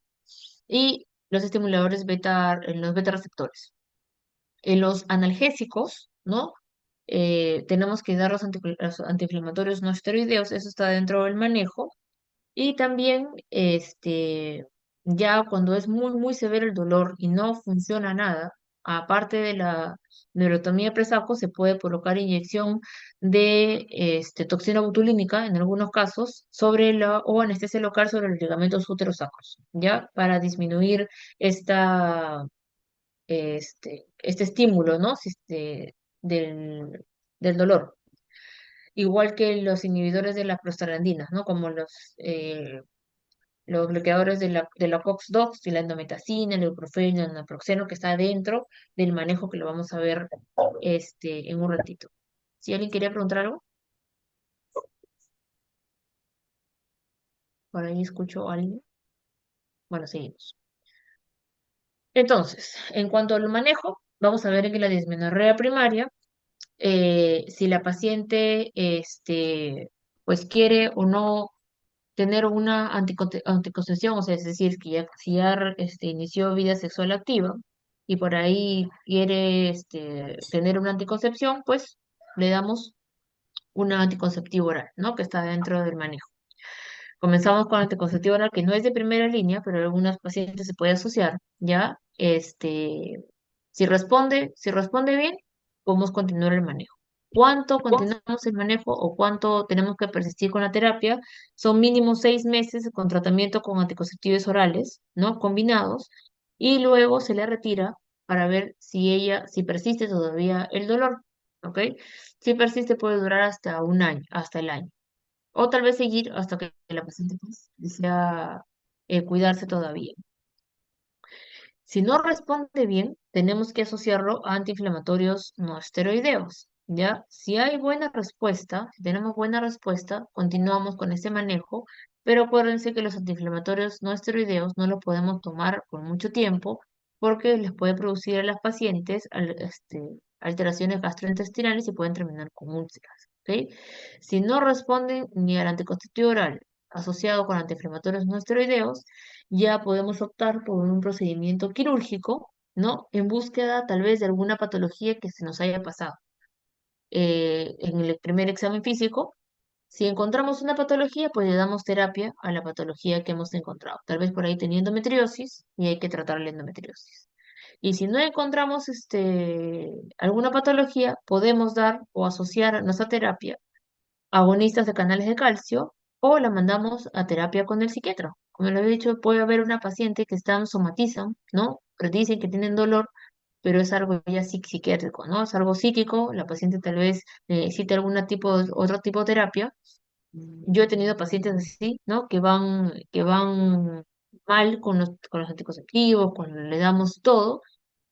Y los estimuladores los beta receptores. En los analgésicos, ¿no? Tenemos que dar los antiinflamatorios no esteroideos, eso está dentro del manejo. Y también, ya cuando es muy, muy severo el dolor y no funciona nada, aparte de la neurotomía presajo, se puede colocar inyección de toxina botulínica en algunos casos o anestesia local sobre los ligamentos úterosacros, ¿ya? Para disminuir este estímulo, ¿no? Del, del dolor. Igual que los inhibidores de las prostaglandinas, ¿no? Como los bloqueadores de la COX-2, de la endometacina, el ibuprofeno, el naproxeno, que está dentro del manejo que lo vamos a ver en un ratito. Si alguien quería preguntar algo, por ahí escucho a alguien. Bueno, seguimos. Entonces, en cuanto al manejo, vamos a ver que la dismenorrea primaria, si la paciente pues quiere o no tener una anticoncepción, o sea, es decir, que ya, si ya inició vida sexual activa y por ahí quiere tener una anticoncepción, pues le damos una anticonceptiva oral, ¿no? Que está dentro del manejo. Comenzamos con anticonceptivo oral, que no es de primera línea, pero en algunos pacientes se puede asociar, ¿ya? Si responde bien, podemos continuar el manejo. ¿Cuánto continuamos el manejo o cuánto tenemos que persistir con la terapia? Son mínimo 6 meses con tratamiento con anticonceptivos orales, ¿no? Combinados, y luego se le retira para ver si persiste todavía el dolor, ¿ok? Si persiste puede durar hasta un año, hasta el año. O tal vez seguir hasta que la paciente pues, desea cuidarse todavía. Si no responde bien, tenemos que asociarlo a antiinflamatorios no esteroideos, ¿ya? Si hay buena respuesta, si tenemos buena respuesta, continuamos con ese manejo, pero acuérdense que los antiinflamatorios no esteroideos no los podemos tomar por mucho tiempo porque les puede producir a las pacientes alteraciones gastrointestinales y pueden terminar con úlceras, ¿ok? Si no responden ni al anticonceptivo oral asociado con antiinflamatorios no esteroideos, ya podemos optar por un procedimiento quirúrgico, ¿no? En búsqueda tal vez de alguna patología que se nos haya pasado. En el primer examen físico, si encontramos una patología, pues le damos terapia a la patología que hemos encontrado. Tal vez por ahí tenía endometriosis y hay que tratar la endometriosis. Y si no encontramos alguna patología, podemos dar o asociar a nuestra terapia agonistas de canales de calcio o la mandamos a terapia con el psiquiatra. Como lo he dicho, puede haber una paciente que somatizan, ¿no? Pero dicen que tienen dolor, pero es algo ya psiquiátrico, ¿no? Es algo psíquico, la paciente tal vez necesite otro tipo de terapia. Yo he tenido pacientes así, ¿no? Que van mal con los anticonceptivos, cuando le damos todo,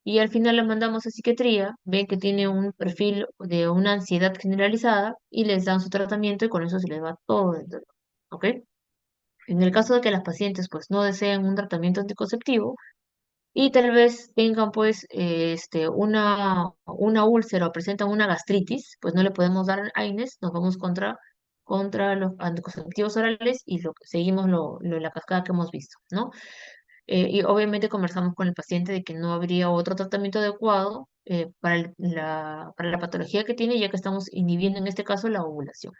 y al final la mandamos a psiquiatría, ven que tiene un perfil de una ansiedad generalizada y les dan su tratamiento y con eso se les va todo el dolor, ¿ok? En el caso de que las pacientes pues no deseen un tratamiento anticonceptivo y tal vez tengan pues una úlcera o presentan una gastritis, pues no le podemos dar AINES, nos vamos contra los anticonceptivos orales y seguimos la cascada que hemos visto, ¿no? Y obviamente conversamos con el paciente de que no habría otro tratamiento adecuado para la patología que tiene, ya que estamos inhibiendo en este caso la ovulación.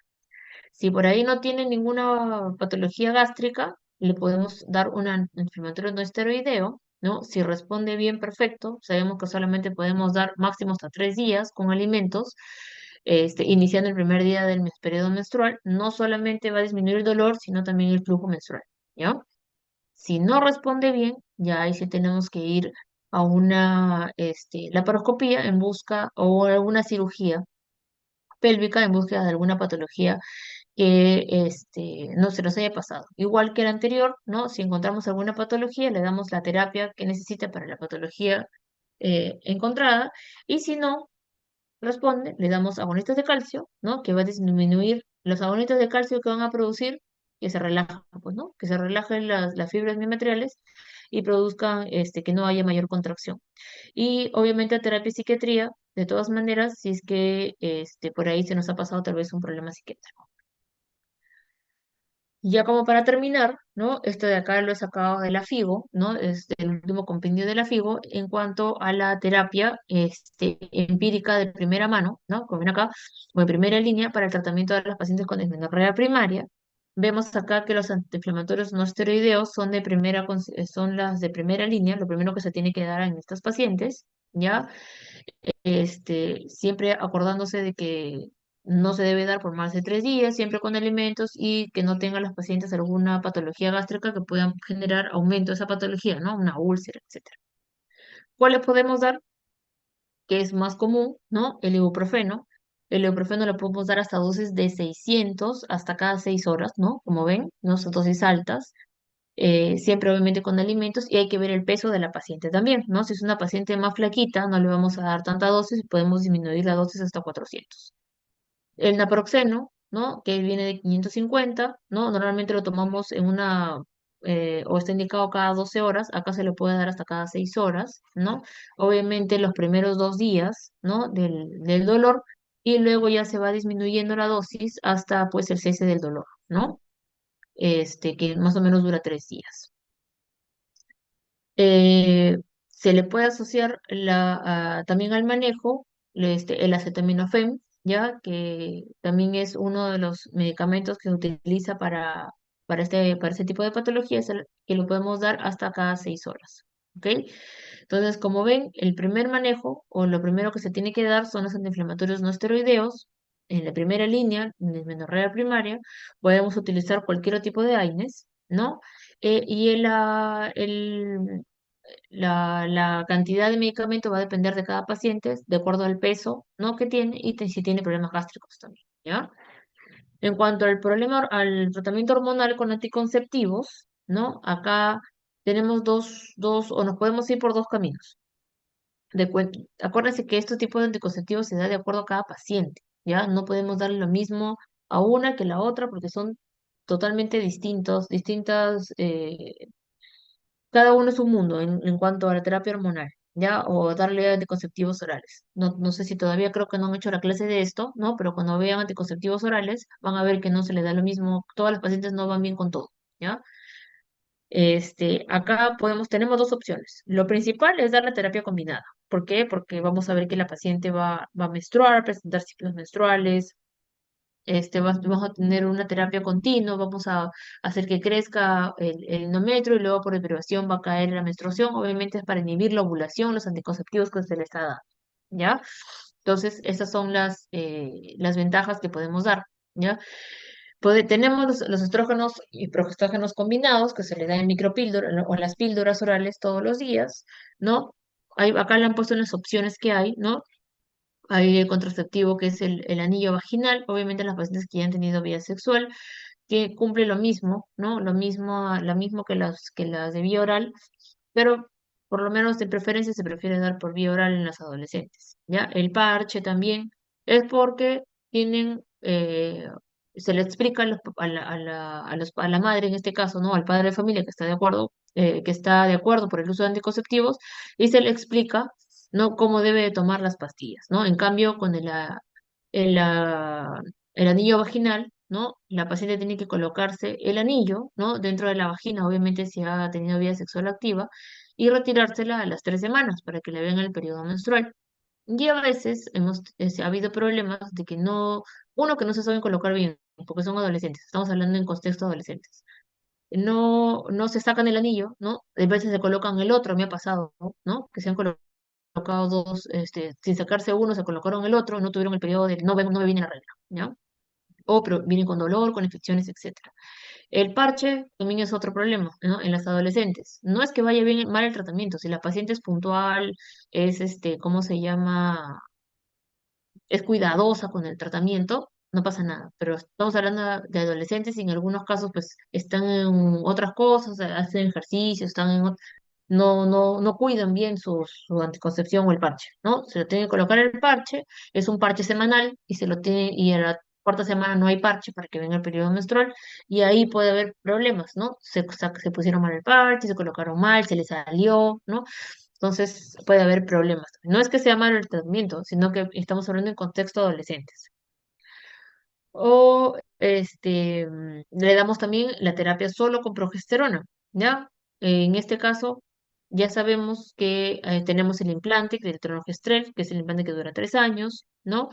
Si por ahí no tiene ninguna patología gástrica, le podemos dar un antiinflamatorio no esteroideo, ¿no? Si responde bien, perfecto. Sabemos que solamente podemos dar máximo hasta 3 días con alimentos, iniciando el primer día del periodo menstrual. No solamente va a disminuir el dolor, sino también el flujo menstrual, ¿ya? Si no responde bien, ya ahí sí tenemos que ir a una laparoscopía en busca o alguna cirugía pélvica en búsqueda de alguna patología que no se nos haya pasado. Igual que el anterior, ¿no? Si encontramos alguna patología, le damos la terapia que necesita para la patología encontrada, y si no responde, le damos agonistas de calcio, ¿no? Que va a disminuir los agonistas de calcio que van a producir que se relajan, pues, ¿no? Que se relajen las fibras miometriales y produzcan que no haya mayor contracción. Y obviamente terapia y psiquiatría, de todas maneras, si es que por ahí se nos ha pasado tal vez un problema psiquiátrico. Ya como para terminar, ¿no? Esto de acá lo he sacado de la FIGO, ¿no? Es el último compendio de la FIGO en cuanto a la terapia empírica de primera mano, ¿no? Como ven acá, o en primera línea para el tratamiento de las pacientes con dismenorrea primaria. Vemos acá que los antiinflamatorios no esteroideos son las de primera línea, lo primero que se tiene que dar en estas pacientes, ¿ya? Siempre acordándose de que no se debe dar por más de 3 días, siempre con alimentos y que no tengan las pacientes alguna patología gástrica que puedan generar aumento de esa patología, ¿no? Una úlcera, etcétera. ¿Cuáles podemos dar? Que es más común, ¿no? El ibuprofeno. El ibuprofeno lo podemos dar hasta dosis de 600 hasta cada 6 horas, ¿no? Como ven, no son dosis altas. siempre obviamente con alimentos y hay que ver el peso de la paciente también, ¿no? Si es una paciente más flaquita, no le vamos a dar tanta dosis, podemos disminuir la dosis hasta 400. El naproxeno, ¿no? Que viene de 550, ¿no? Normalmente lo tomamos en o está indicado cada 12 horas, acá se le puede dar hasta cada 6 horas, ¿no? Obviamente los primeros 2 días, ¿no? Del dolor, y luego ya se va disminuyendo la dosis hasta pues el cese del dolor, ¿no? Que más o menos dura 3 días. Eh, Se le puede asociar también al manejo el acetaminofén, ya que también es uno de los medicamentos que se utiliza para este tipo de patologías, que lo podemos dar hasta cada 6 horas. ¿Ok? Entonces, como ven, el primer manejo o lo primero que se tiene que dar son los antiinflamatorios no esteroideos. En la primera línea, en dismenorrea primaria, podemos utilizar cualquier tipo de AINES, ¿no? Y la cantidad de medicamento va a depender de cada paciente, de acuerdo al peso, ¿no? que tiene y si tiene problemas gástricos también, ¿ya? En cuanto al tratamiento hormonal con anticonceptivos, ¿no? Acá tenemos o nos podemos ir por dos caminos. Acuérdense que este tipo de anticonceptivos se da de acuerdo a cada paciente, ¿ya? No podemos darle lo mismo a una que la otra porque son totalmente distintas, cada uno es un mundo en cuanto a la terapia hormonal, ¿ya? O darle anticonceptivos orales. No sé si todavía creo que no han hecho la clase de esto, ¿no? Pero cuando vean anticonceptivos orales, van a ver que no se les da lo mismo, todas las pacientes no van bien con todo, ¿ya? Acá tenemos dos opciones. Lo principal es dar la terapia combinada. ¿Por qué? Porque vamos a ver que la paciente va a menstruar, presentar ciclos menstruales, vamos a tener una terapia continua, vamos a hacer que crezca el endometrio y luego por derivación va a caer la menstruación. Obviamente es para inhibir la ovulación, los anticonceptivos que se le está dando, ¿ya? Entonces, esas son las ventajas que podemos dar, ¿ya? Tenemos los estrógenos y progestógenos combinados que se le da en micropíldora o en las píldoras orales todos los días, ¿no? Acá le han puesto en las opciones que hay, ¿no? Hay el contraceptivo que es el anillo vaginal, obviamente las pacientes que ya han tenido vida sexual, que cumple lo mismo, ¿no? Lo mismo que las de vía oral, pero por lo menos de preferencia se prefiere dar por vía oral en las adolescentes, ¿ya? El parche también es porque se le explica a la madre en este caso, ¿no? Al padre de familia que está de acuerdo por el uso de anticonceptivos, y se le explica, ¿no? Cómo debe de tomar las pastillas, ¿no? En cambio, con el, ah, el anillo vaginal, ¿no? La paciente tiene que colocarse el anillo, ¿no? Dentro de la vagina, obviamente si ha tenido vida sexual activa, y retirársela a las 3 semanas para que le vean el periodo menstrual. Y a veces ha habido problemas de que que no se saben colocar bien, porque son adolescentes, estamos hablando en contexto de adolescentes. No se sacan el anillo, ¿no? A veces se colocan el otro, me ha pasado, ¿no? Que se han colocado dos, sin sacarse uno, se colocaron el otro, no tuvieron el periodo de no me viene la regla, ¿ya? Pero vienen con dolor, con infecciones, etcétera. El parche también es otro problema, ¿no? En las adolescentes. No es que vaya bien mal el tratamiento, si la paciente es puntual, ¿cómo se llama? Es cuidadosa con el tratamiento, no pasa nada. Pero estamos hablando de adolescentes y en algunos casos pues están en otras cosas, hacen ejercicio, no cuidan bien su anticoncepción o el parche, ¿no? Se lo tiene que colocar el parche, es un parche semanal y a la cuarta semana no hay parche para que venga el periodo menstrual y ahí puede haber problemas, ¿no? Se pusieron mal el parche, se colocaron mal, se les salió, ¿no? Entonces puede haber problemas. No es que sea malo el tratamiento, sino que estamos hablando en contexto adolescentes. O le damos también la terapia solo con progesterona, ¿ya? En este caso, ya sabemos que tenemos el implante, que es el tronogestrel, que es el implante que dura 3 años, ¿no?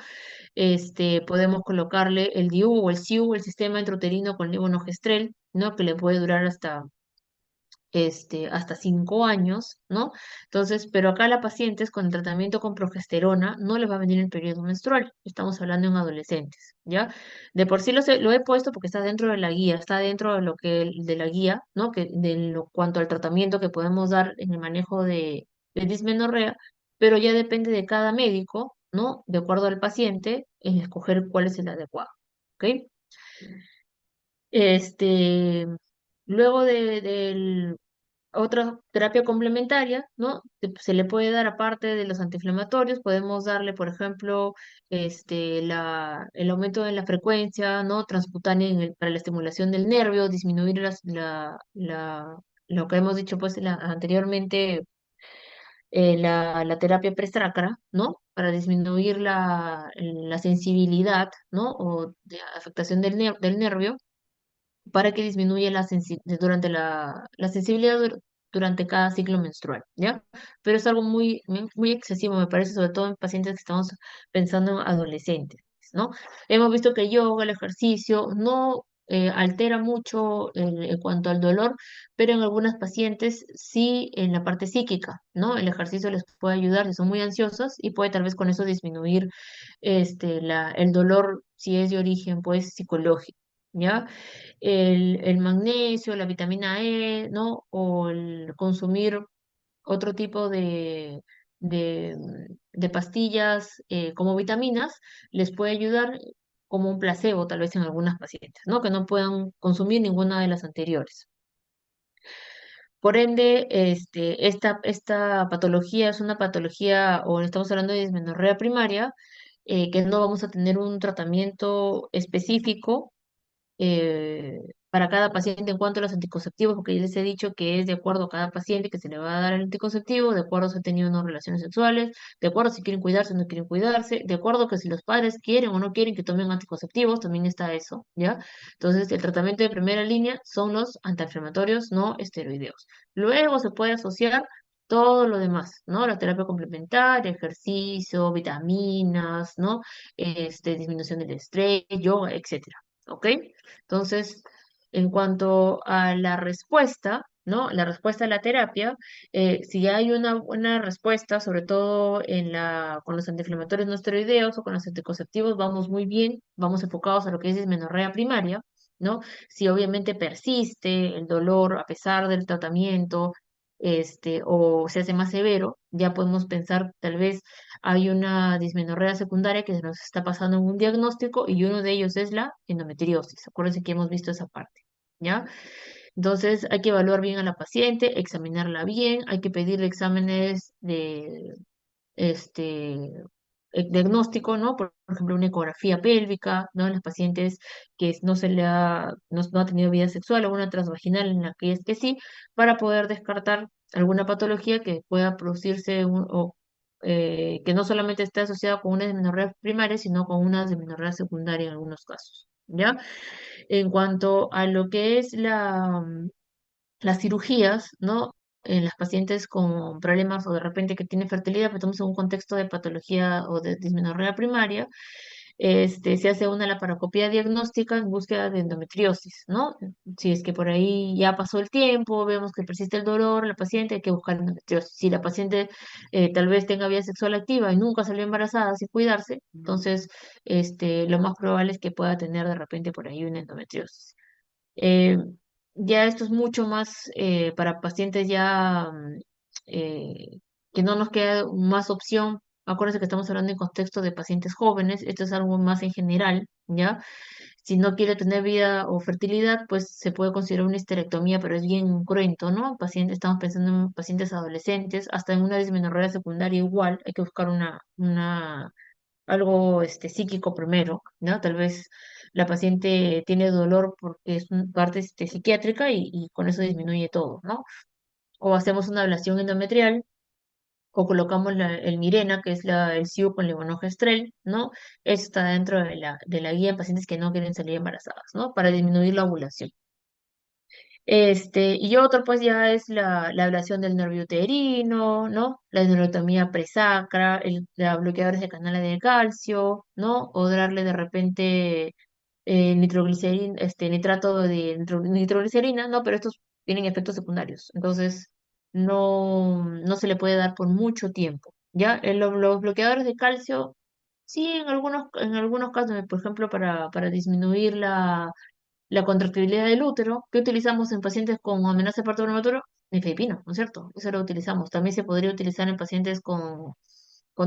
Podemos colocarle el DIU o el SIU, el sistema intrauterino con levonorgestrel, ¿no? Que le puede durar hasta 5 años, ¿no? Entonces, pero acá la pacientes con el tratamiento con progesterona no les va a venir el periodo menstrual. Estamos hablando en adolescentes, ¿ya? De por sí lo he puesto porque está dentro de la guía, está dentro de la guía, ¿no? Cuanto al tratamiento que podemos dar en el manejo de dismenorrea, pero ya depende de cada médico, ¿no? De acuerdo al paciente, en escoger cuál es el adecuado, ¿ok? Este, Luego del otra terapia complementaria, ¿no? Se le puede dar aparte de los antiinflamatorios, podemos darle, por ejemplo, el aumento de la frecuencia, ¿no? Transcutánea para la estimulación del nervio, disminuir lo que hemos dicho pues anteriormente, la terapia prestácara, ¿no? Para disminuir la sensibilidad, ¿no? O de afectación del nervio para que disminuya durante la sensibilidad durante cada ciclo menstrual, ¿ya? Pero es algo muy excesivo, me parece, sobre todo en pacientes que estamos pensando en adolescentes, ¿no? Hemos visto que el yoga, el ejercicio, no altera mucho en cuanto al dolor, pero en algunas pacientes sí en la parte psíquica, ¿no? El ejercicio les puede ayudar si son muy ansiosas y puede tal vez con eso disminuir el dolor si es de origen, pues, psicológico. ¿Ya? El magnesio, la vitamina E, ¿no? O el consumir otro tipo de pastillas como vitaminas, les puede ayudar como un placebo, tal vez en algunas pacientes, ¿no? Que no puedan consumir ninguna de las anteriores. Por ende, esta patología es una patología, o estamos hablando de dismenorrea primaria, que no vamos a tener un tratamiento específico eh, para cada paciente en cuanto a los anticonceptivos, porque yo les he dicho que es de acuerdo a cada paciente que se le va a dar el anticonceptivo, de acuerdo a si ha tenido o no relaciones sexuales, de acuerdo a si quieren cuidarse o no quieren cuidarse, de acuerdo a que si los padres quieren o no quieren que tomen anticonceptivos, también está eso, ¿ya? Entonces, el tratamiento de primera línea son los antiinflamatorios no esteroideos. Luego se puede asociar todo lo demás, ¿no? La terapia complementaria, ejercicio, vitaminas, ¿no? Disminución del estrés, yoga, etcétera. ¿Ok? Entonces, en cuanto a la respuesta, ¿no? La respuesta a la terapia, si hay una buena respuesta, sobre todo con los antiinflamatorios no esteroideos o con los anticonceptivos, vamos muy bien, vamos enfocados a lo que es dismenorrea primaria, ¿no? Si obviamente persiste el dolor a pesar del tratamiento, o se hace más severo, ya podemos pensar tal vez hay una dismenorrea secundaria que se nos está pasando en un diagnóstico y uno de ellos es la endometriosis. Acuérdense que hemos visto esa parte, ¿ya? Entonces hay que evaluar bien a la paciente, examinarla bien, hay que pedirle exámenes de este diagnóstico, ¿no? Por ejemplo, una ecografía pélvica, ¿no? En las pacientes que no ha tenido vida sexual o una transvaginal en la que es que sí, para poder descartar alguna patología que pueda producirse que no solamente esté asociada con una dismenorrea primaria, sino con una dismenorrea secundaria en algunos casos, ¿ya? En cuanto a lo que es las cirugías, ¿no? En las pacientes con problemas o de repente que tienen fertilidad, pero estamos en un contexto de patología o de dismenorrea primaria, se hace una laparoscopia diagnóstica en búsqueda de endometriosis, ¿no? Si es que por ahí ya pasó el tiempo, vemos que persiste el dolor, la paciente hay que buscar endometriosis. Si la paciente tal vez tenga vida sexual activa y nunca salió embarazada sin cuidarse, entonces lo más probable es que pueda tener de repente por ahí una endometriosis. Eh, ya esto es mucho más para pacientes ya eh, que no nos queda más opción. Acuérdense que estamos hablando en contexto de pacientes jóvenes, esto es algo más en general, ¿ya? Si no quiere tener vida o fertilidad, pues se puede considerar una histerectomía, pero es bien cruento, ¿no? Estamos pensando en pacientes adolescentes, hasta en una dismenorrea secundaria igual, hay que buscar algo psíquico primero, ¿no? Tal vez la paciente tiene dolor porque es una parte psiquiátrica y con eso disminuye todo, ¿no? O hacemos una ablación endometrial o colocamos el Mirena, que es el SIU con levonorgestrel, ¿no? Eso está dentro de la guía en pacientes que no quieren salir embarazadas, ¿no? Para disminuir la ovulación. Y otro, pues, ya es la ablación del nervio uterino, ¿no? La neurotomía presacra, la bloqueadores de canales de calcio, ¿no? O darle de repente nitroglicerina, nitrato de nitroglicerina, ¿no? Pero estos tienen efectos secundarios. Entonces, no se le puede dar por mucho tiempo, ¿ya? Los bloqueadores de calcio, sí, en algunos casos, por ejemplo, para disminuir la contractibilidad del útero, que utilizamos en pacientes con amenaza de parto prematuro, nifedipino, ¿no es cierto? Eso lo utilizamos. También se podría utilizar en pacientes con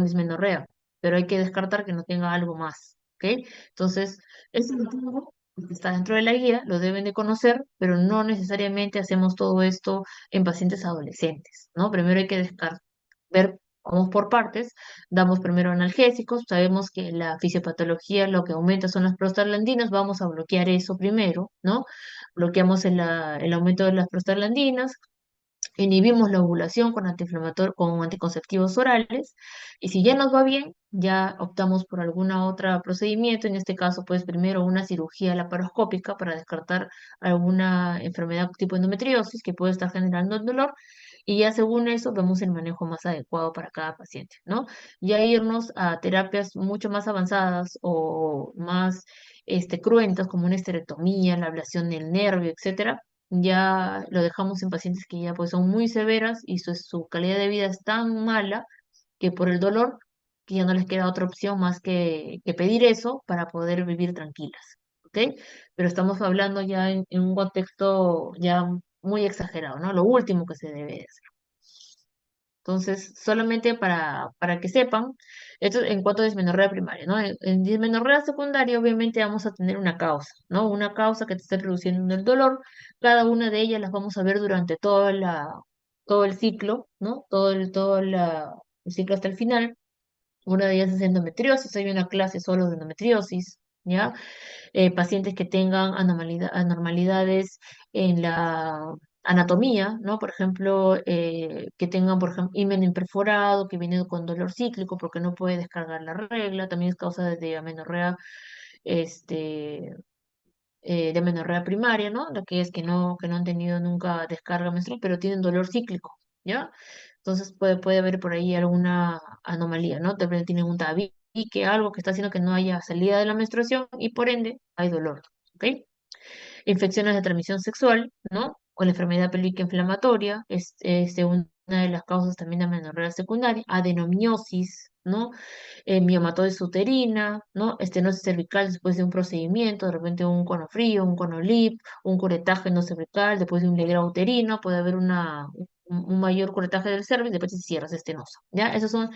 dismenorrea, pero hay que descartar que no tenga algo más, ¿ok? Entonces, eso es todo. está dentro de la guía, lo deben de conocer, pero no necesariamente hacemos todo esto en pacientes adolescentes, ¿no? Primero hay que ver, vamos por partes, damos primero analgésicos, sabemos que la fisiopatología lo que aumenta son las prostaglandinas, vamos a bloquear eso primero, ¿no? Bloqueamos el aumento de las prostaglandinas, inhibimos la ovulación con con anticonceptivos orales, y si ya nos va bien, ya optamos por alguna otra procedimiento, en este caso, pues primero una cirugía laparoscópica para descartar alguna enfermedad tipo endometriosis que puede estar generando el dolor, y ya según eso vemos el manejo más adecuado para cada paciente, ¿no? Ya irnos a terapias mucho más avanzadas o más cruentas, como una esterectomía, la ablación del nervio, etcétera, ya lo dejamos en pacientes que ya pues son muy severas y su calidad de vida es tan mala que por el dolor que ya no les queda otra opción más que pedir eso para poder vivir tranquilas, ¿ok? Pero estamos hablando ya en un contexto ya muy exagerado, ¿no? Lo último que se debe hacer. Entonces, solamente para que sepan, esto en cuanto a dismenorrea primaria, ¿no? En dismenorrea secundaria, obviamente vamos a tener una causa, ¿no? Una causa que te está produciendo el dolor. Cada una de ellas las vamos a ver durante todo el ciclo, ¿no? El ciclo hasta el final. Una de ellas es endometriosis, hay una clase solo de endometriosis, ¿ya? Pacientes que tengan anormalidades en la anatomía, ¿no? Por ejemplo, que tengan, por ejemplo, himen imperforado, que viene con dolor cíclico porque no puede descargar la regla, también es causa de amenorrea, este, de amenorrea primaria, ¿no? Lo que es que no han tenido nunca descarga menstrual, pero tienen dolor cíclico, ¿ya? Entonces puede haber por ahí alguna anomalía, ¿no? Tal vez tienen un tabique, algo que está haciendo que no haya salida de la menstruación y por ende hay dolor, ¿ok? Infecciones de transmisión sexual, ¿no? O la enfermedad pélvica inflamatoria, es una de las causas también de amenorrea secundaria, adenomiosis, ¿no? Miomatosis uterina, ¿no? Estenosis cervical después de un procedimiento, de repente un cono frío, un cono lip, un curetaje no cervical, después de un legrado uterino, puede haber un mayor curetaje del cervix, después se cierra esa estenosa, ¿ya? Esas son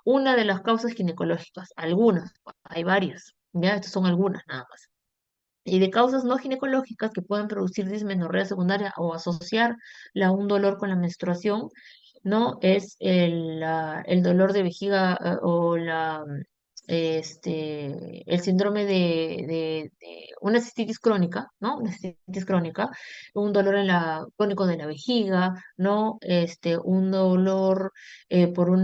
una de las causas ginecológicas, algunas, hay varias, ¿ya? Estas son algunas nada más. Y de causas no ginecológicas que pueden producir dismenorrea secundaria o asociarla a un dolor con la menstruación, ¿no? Es el dolor de vejiga o el síndrome de una cistitis crónica, ¿no? Una cistitis crónica, un dolor crónico de la vejiga, ¿no? Un dolor por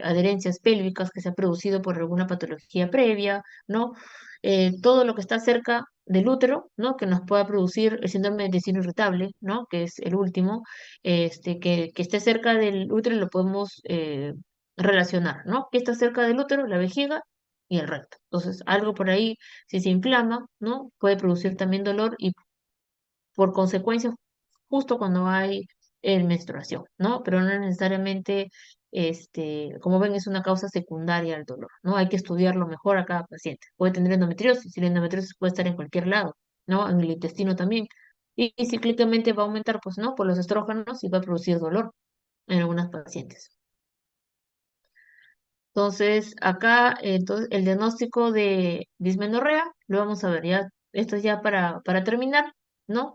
adherencias pélvicas que se ha producido por alguna patología previa, ¿no? Todo lo que está cerca del útero, ¿no? Que nos pueda producir el síndrome de intestino irritable, ¿no? Que es el último, que esté cerca del útero lo podemos relacionar, ¿no? Que está cerca del útero, la vejiga y el recto. Entonces, algo por ahí, si se inflama, ¿no? Puede producir también dolor y por consecuencia justo cuando hay menstruación, ¿no? Pero no necesariamente, como ven, es una causa secundaria al dolor, ¿no? Hay que estudiarlo mejor a cada paciente. Puede tener endometriosis, y la endometriosis puede estar en cualquier lado, ¿no? En el intestino también. Y cíclicamente va a aumentar, pues, ¿no? Por los estrógenos y va a producir dolor en algunas pacientes. Entonces, acá, entonces, el diagnóstico de dismenorrea, lo vamos a ver ya, esto es ya para terminar, ¿no?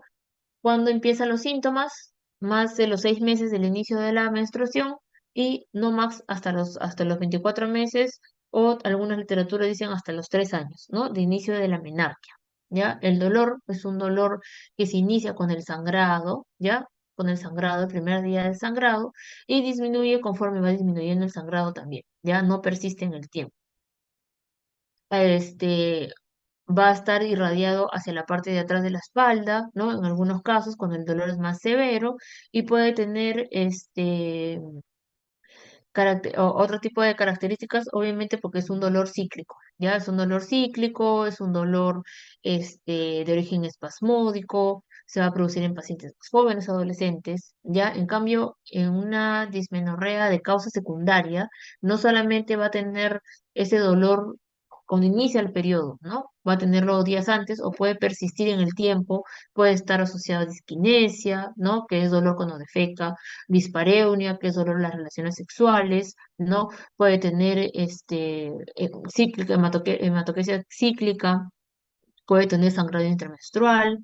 Cuando empiezan los síntomas, más de los 6 meses del inicio de la menstruación y no más hasta los 24 meses o algunas literaturas dicen hasta los 3 años, ¿no? De inicio de la menarquia, ¿ya? El dolor es un dolor que se inicia con el sangrado, ¿ya? Con el sangrado, el primer día del sangrado, y disminuye conforme va disminuyendo el sangrado también, ¿ya? No persiste en el tiempo. Este, Va a estar irradiado hacia la parte de atrás de la espalda, ¿no? En algunos casos, cuando el dolor es más severo, y puede tener otro tipo de características, obviamente porque es un dolor cíclico, ¿ya? Es un dolor cíclico, es un dolor de origen espasmódico, se va a producir en pacientes más jóvenes, adolescentes, ¿ya? En cambio, en una dismenorrea de causa secundaria, no solamente va a tener ese dolor cuando inicia el periodo, ¿no? Va a tenerlo días antes o puede persistir en el tiempo, puede estar asociado a disquinesia, ¿no? Que es dolor cuando defeca, dispareunia, que es dolor en las relaciones sexuales, ¿no? Puede tener cíclica, hematoquesia cíclica, puede tener sangrado intermenstrual,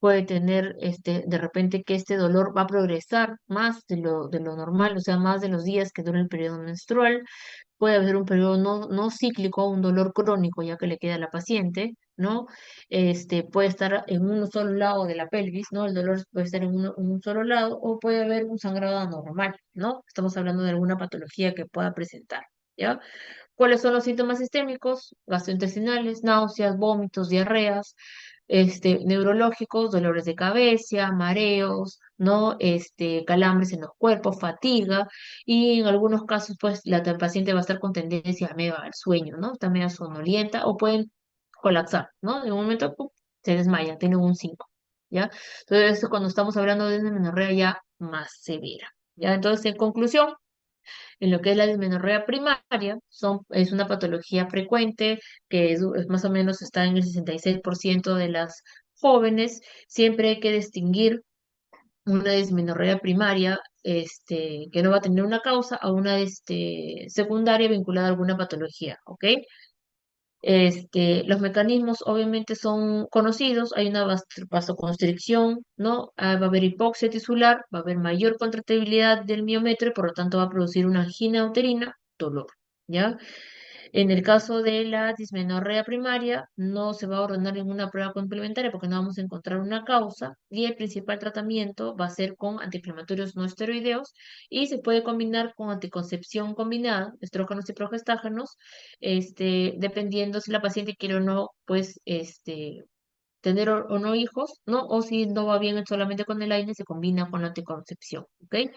puede tener de repente que este dolor va a progresar más de lo normal, o sea, más de los días que dura el periodo menstrual. Puede haber un periodo no cíclico, un dolor crónico ya que le queda a la paciente, ¿no? Puede estar en un solo lado de la pelvis, ¿no? El dolor puede estar en un solo lado o puede haber un sangrado anormal, ¿no? Estamos hablando de alguna patología que pueda presentar, ¿ya? ¿Cuáles son los síntomas sistémicos? Gastrointestinales, náuseas, vómitos, diarreas, neurológicos, dolores de cabeza, mareos, ¿no? Calambres en los cuerpos, fatiga, y en algunos casos, pues, la paciente va a estar con tendencia medio al sueño, ¿no? Está medio sonolienta o pueden colapsar, ¿no? De un momento, ¡pum!, se desmaya, tiene un 5, ¿ya? Entonces, esto cuando estamos hablando de una menorrea ya más severa, ¿ya? Entonces, en conclusión, en lo que es la dismenorrea primaria, es una patología frecuente que es más o menos está en el 66% de las jóvenes. Siempre hay que distinguir una dismenorrea primaria que no va a tener una causa a una secundaria vinculada a alguna patología, ¿ok? Los mecanismos obviamente son conocidos, hay una vasoconstricción, ¿no? Va a haber hipoxia tisular, va a haber mayor contractibilidad del miómetro y por lo tanto va a producir una angina uterina, dolor, ¿ya? En el caso de la dismenorrea primaria, no se va a ordenar ninguna prueba complementaria porque no vamos a encontrar una causa y el principal tratamiento va a ser con antiinflamatorios no esteroideos y se puede combinar con anticoncepción combinada, estrógenos y progestágenos, dependiendo si la paciente quiere o no, pues, tener o no hijos, ¿no? O si no va bien solamente con el AINE, se combina con la anticoncepción, ¿ok?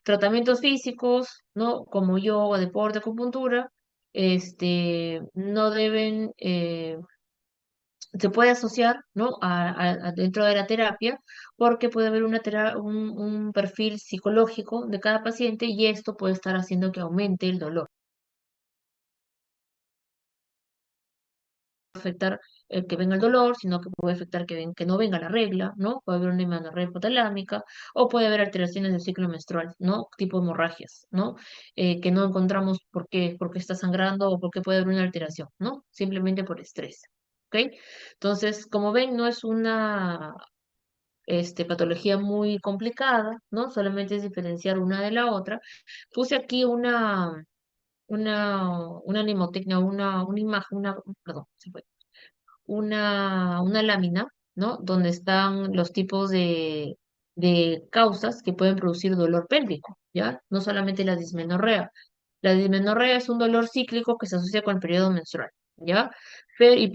Tratamientos físicos, ¿no? Como yoga, deporte, acupuntura, no deben, se puede asociar, ¿no? Dentro de la terapia, porque puede haber un perfil psicológico de cada paciente y esto puede estar haciendo que aumente el dolor. Afectar el que venga el dolor, sino que puede afectar que no venga la regla, ¿no? Puede haber una hemorragia hipotalámica o puede haber alteraciones del ciclo menstrual, ¿no? Tipo hemorragias, ¿no? Que no encontramos por qué está sangrando o por qué puede haber una alteración, ¿no? Simplemente por estrés, ¿ok? Entonces, como ven, no es una patología muy complicada, ¿no? Solamente es diferenciar una de la otra. Puse aquí una mnemotecnia, una imagen, perdón, se fue una lámina, ¿no? Donde están los tipos de causas que pueden producir dolor pélvico, ¿ya? No solamente la dismenorrea. La dismenorrea es un dolor cíclico que se asocia con el periodo menstrual, ¿ya? Pero, y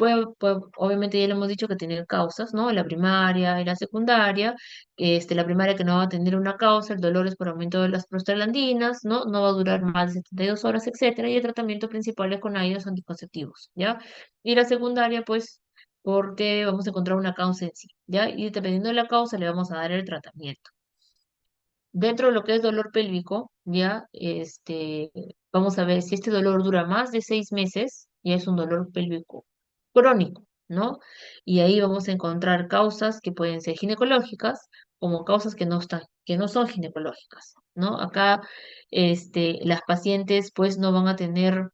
obviamente ya le hemos dicho que tiene causas, ¿no? La primaria y la secundaria. La primaria que no va a tener una causa, el dolor es por aumento de las prostaglandinas, ¿no? No va a durar más de 72 horas, etcétera. Y el tratamiento principal es con ácidos anticonceptivos, ¿ya? Y la secundaria, pues, porque vamos a encontrar una causa en sí, ¿ya? Y dependiendo de la causa le vamos a dar el tratamiento. Dentro de lo que es dolor pélvico, ya, vamos a ver si este dolor dura más de 6 meses, ya es un dolor pélvico crónico, ¿no? Y ahí vamos a encontrar causas que pueden ser ginecológicas, como causas que no son ginecológicas, ¿no? Acá, las pacientes, pues, no van a tener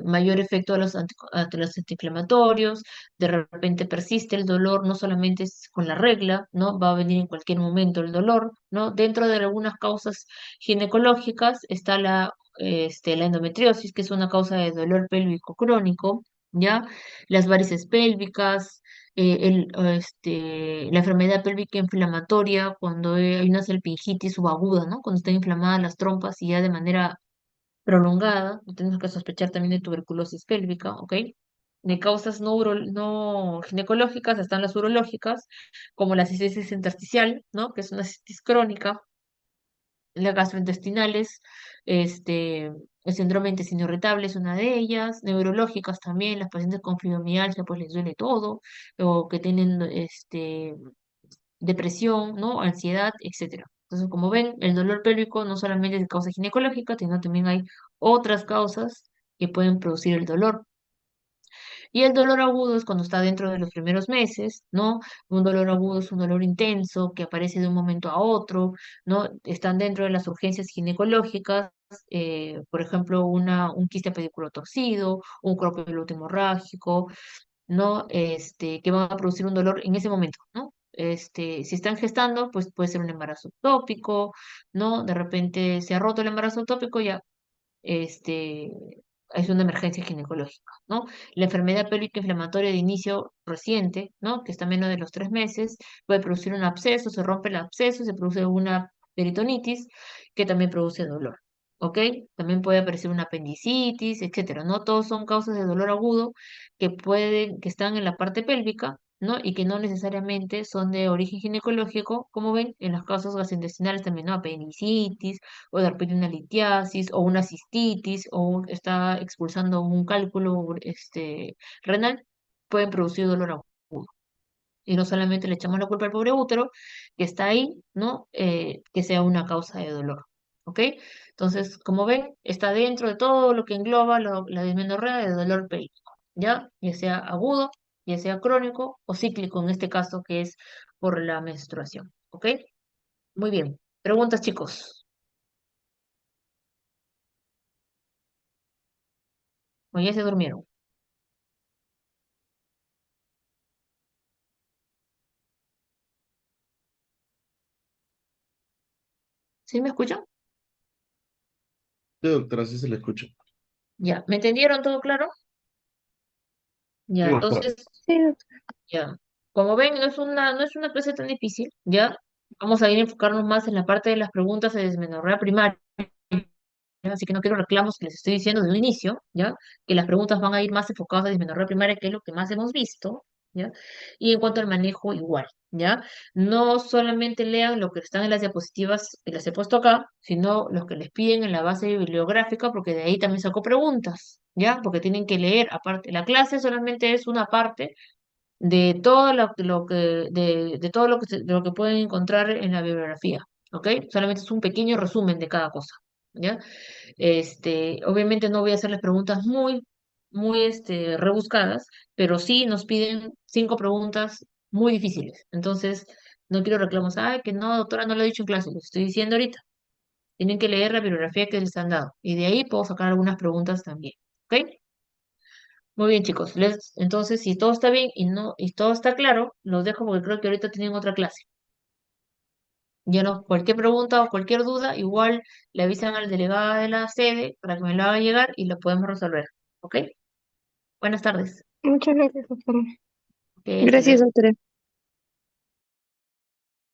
mayor efecto a los antiinflamatorios, de repente persiste el dolor, no solamente es con la regla, ¿no? Va a venir en cualquier momento el dolor, ¿no? Dentro de algunas causas ginecológicas está la endometriosis, que es una causa de dolor pélvico crónico, ¿ya? Las varices pélvicas, la enfermedad pélvica inflamatoria, cuando hay una salpingitis subaguda, ¿no? Cuando están inflamadas las trompas y ya de manera prolongada, tenemos que sospechar también de tuberculosis pélvica, ¿ok? De causas no ginecológicas están las urológicas, como la cistitis intersticial, ¿no? Que es una cistitis crónica, las gastrointestinales, este, el síndrome de intestino irritable es una de ellas, neurológicas también, las pacientes con fibromialgia pues les duele todo, o que tienen depresión, ¿no? Ansiedad, etcétera. Entonces, como ven, el dolor pélvico no solamente es de causa ginecológica, sino también hay otras causas que pueden producir el dolor. Y el dolor agudo es cuando está dentro de los primeros meses, ¿no? Un dolor agudo es un dolor intenso que aparece de un momento a otro, ¿no? Están dentro de las urgencias ginecológicas, por ejemplo, un quiste pedículo torcido, un crópio hemorrágico, ¿no? Que van a producir un dolor en ese momento, ¿no? Si están gestando, pues puede ser un embarazo ectópico, ¿no? De repente se ha roto el embarazo ectópico, ya este, es una emergencia ginecológica, ¿no? La enfermedad pélvica inflamatoria de inicio reciente, ¿no? Que está menos de los 3 meses, puede producir un absceso, se rompe el absceso, se produce una peritonitis que también produce dolor, ¿ok? También puede aparecer una apendicitis, etcétera, ¿no? Todos son causas de dolor agudo que están en la parte pélvica, ¿no? Y que no necesariamente son de origen ginecológico, como ven, en las causas gastrointestinales también, ¿no? Apendicitis, o de repente una litiasis, o una cistitis, está expulsando un cálculo renal, pueden producir dolor agudo. Y no solamente le echamos la culpa al pobre útero, que está ahí, ¿no? Que sea una causa de dolor. ¿Ok? Entonces, como ven, está dentro de todo lo que engloba la dismenorrea de dolor pélvico, ¿ya? Ya sea agudo, ya sea crónico o cíclico, en este caso, que es por la menstruación. ¿Ok? Muy bien. Preguntas, chicos. O ya se durmieron. ¿Sí me escuchan? Sí, doctora, sí se le escucha. Ya. ¿Me entendieron todo claro? Sí, Ya. doctora. Entonces, Sí, ya. Como ven, no es una clase tan difícil, ¿ya? Vamos a ir a enfocarnos más en la parte de las preguntas de dismenorrea primaria. Así que no quiero reclamos que les estoy diciendo de un inicio, ¿ya? Que las preguntas van a ir más enfocadas a dismenorrea primaria, que es lo que más hemos visto, ¿ya? Y en cuanto al manejo, igual, ¿ya? No solamente lean lo que están en las diapositivas que les he puesto acá, sino los que les piden en la base bibliográfica, porque de ahí también saco preguntas, ¿ya? Porque tienen que leer, aparte, la clase solamente es una parte de todo de todo de lo que pueden encontrar en la bibliografía, ¿ok? Solamente es un pequeño resumen de cada cosa, ¿ya? Obviamente no voy a hacerles preguntas muy, rebuscadas, pero sí nos piden 5 preguntas muy difíciles. Entonces, no quiero reclamos, ay, que no, doctora, no lo he dicho en clase, lo estoy diciendo ahorita. Tienen que leer la bibliografía que les han dado, y de ahí puedo sacar algunas preguntas también, ¿ok? Muy bien, chicos. Entonces, si todo está bien y todo está claro, los dejo porque creo que ahorita tienen otra clase. Ya no, cualquier pregunta o cualquier duda, igual le avisan al delegado de la sede para que me lo haga llegar y lo podemos resolver. ¿Ok? Buenas tardes. muchas gracias, doctora. Ok, hasta Gracias, luego. doctora.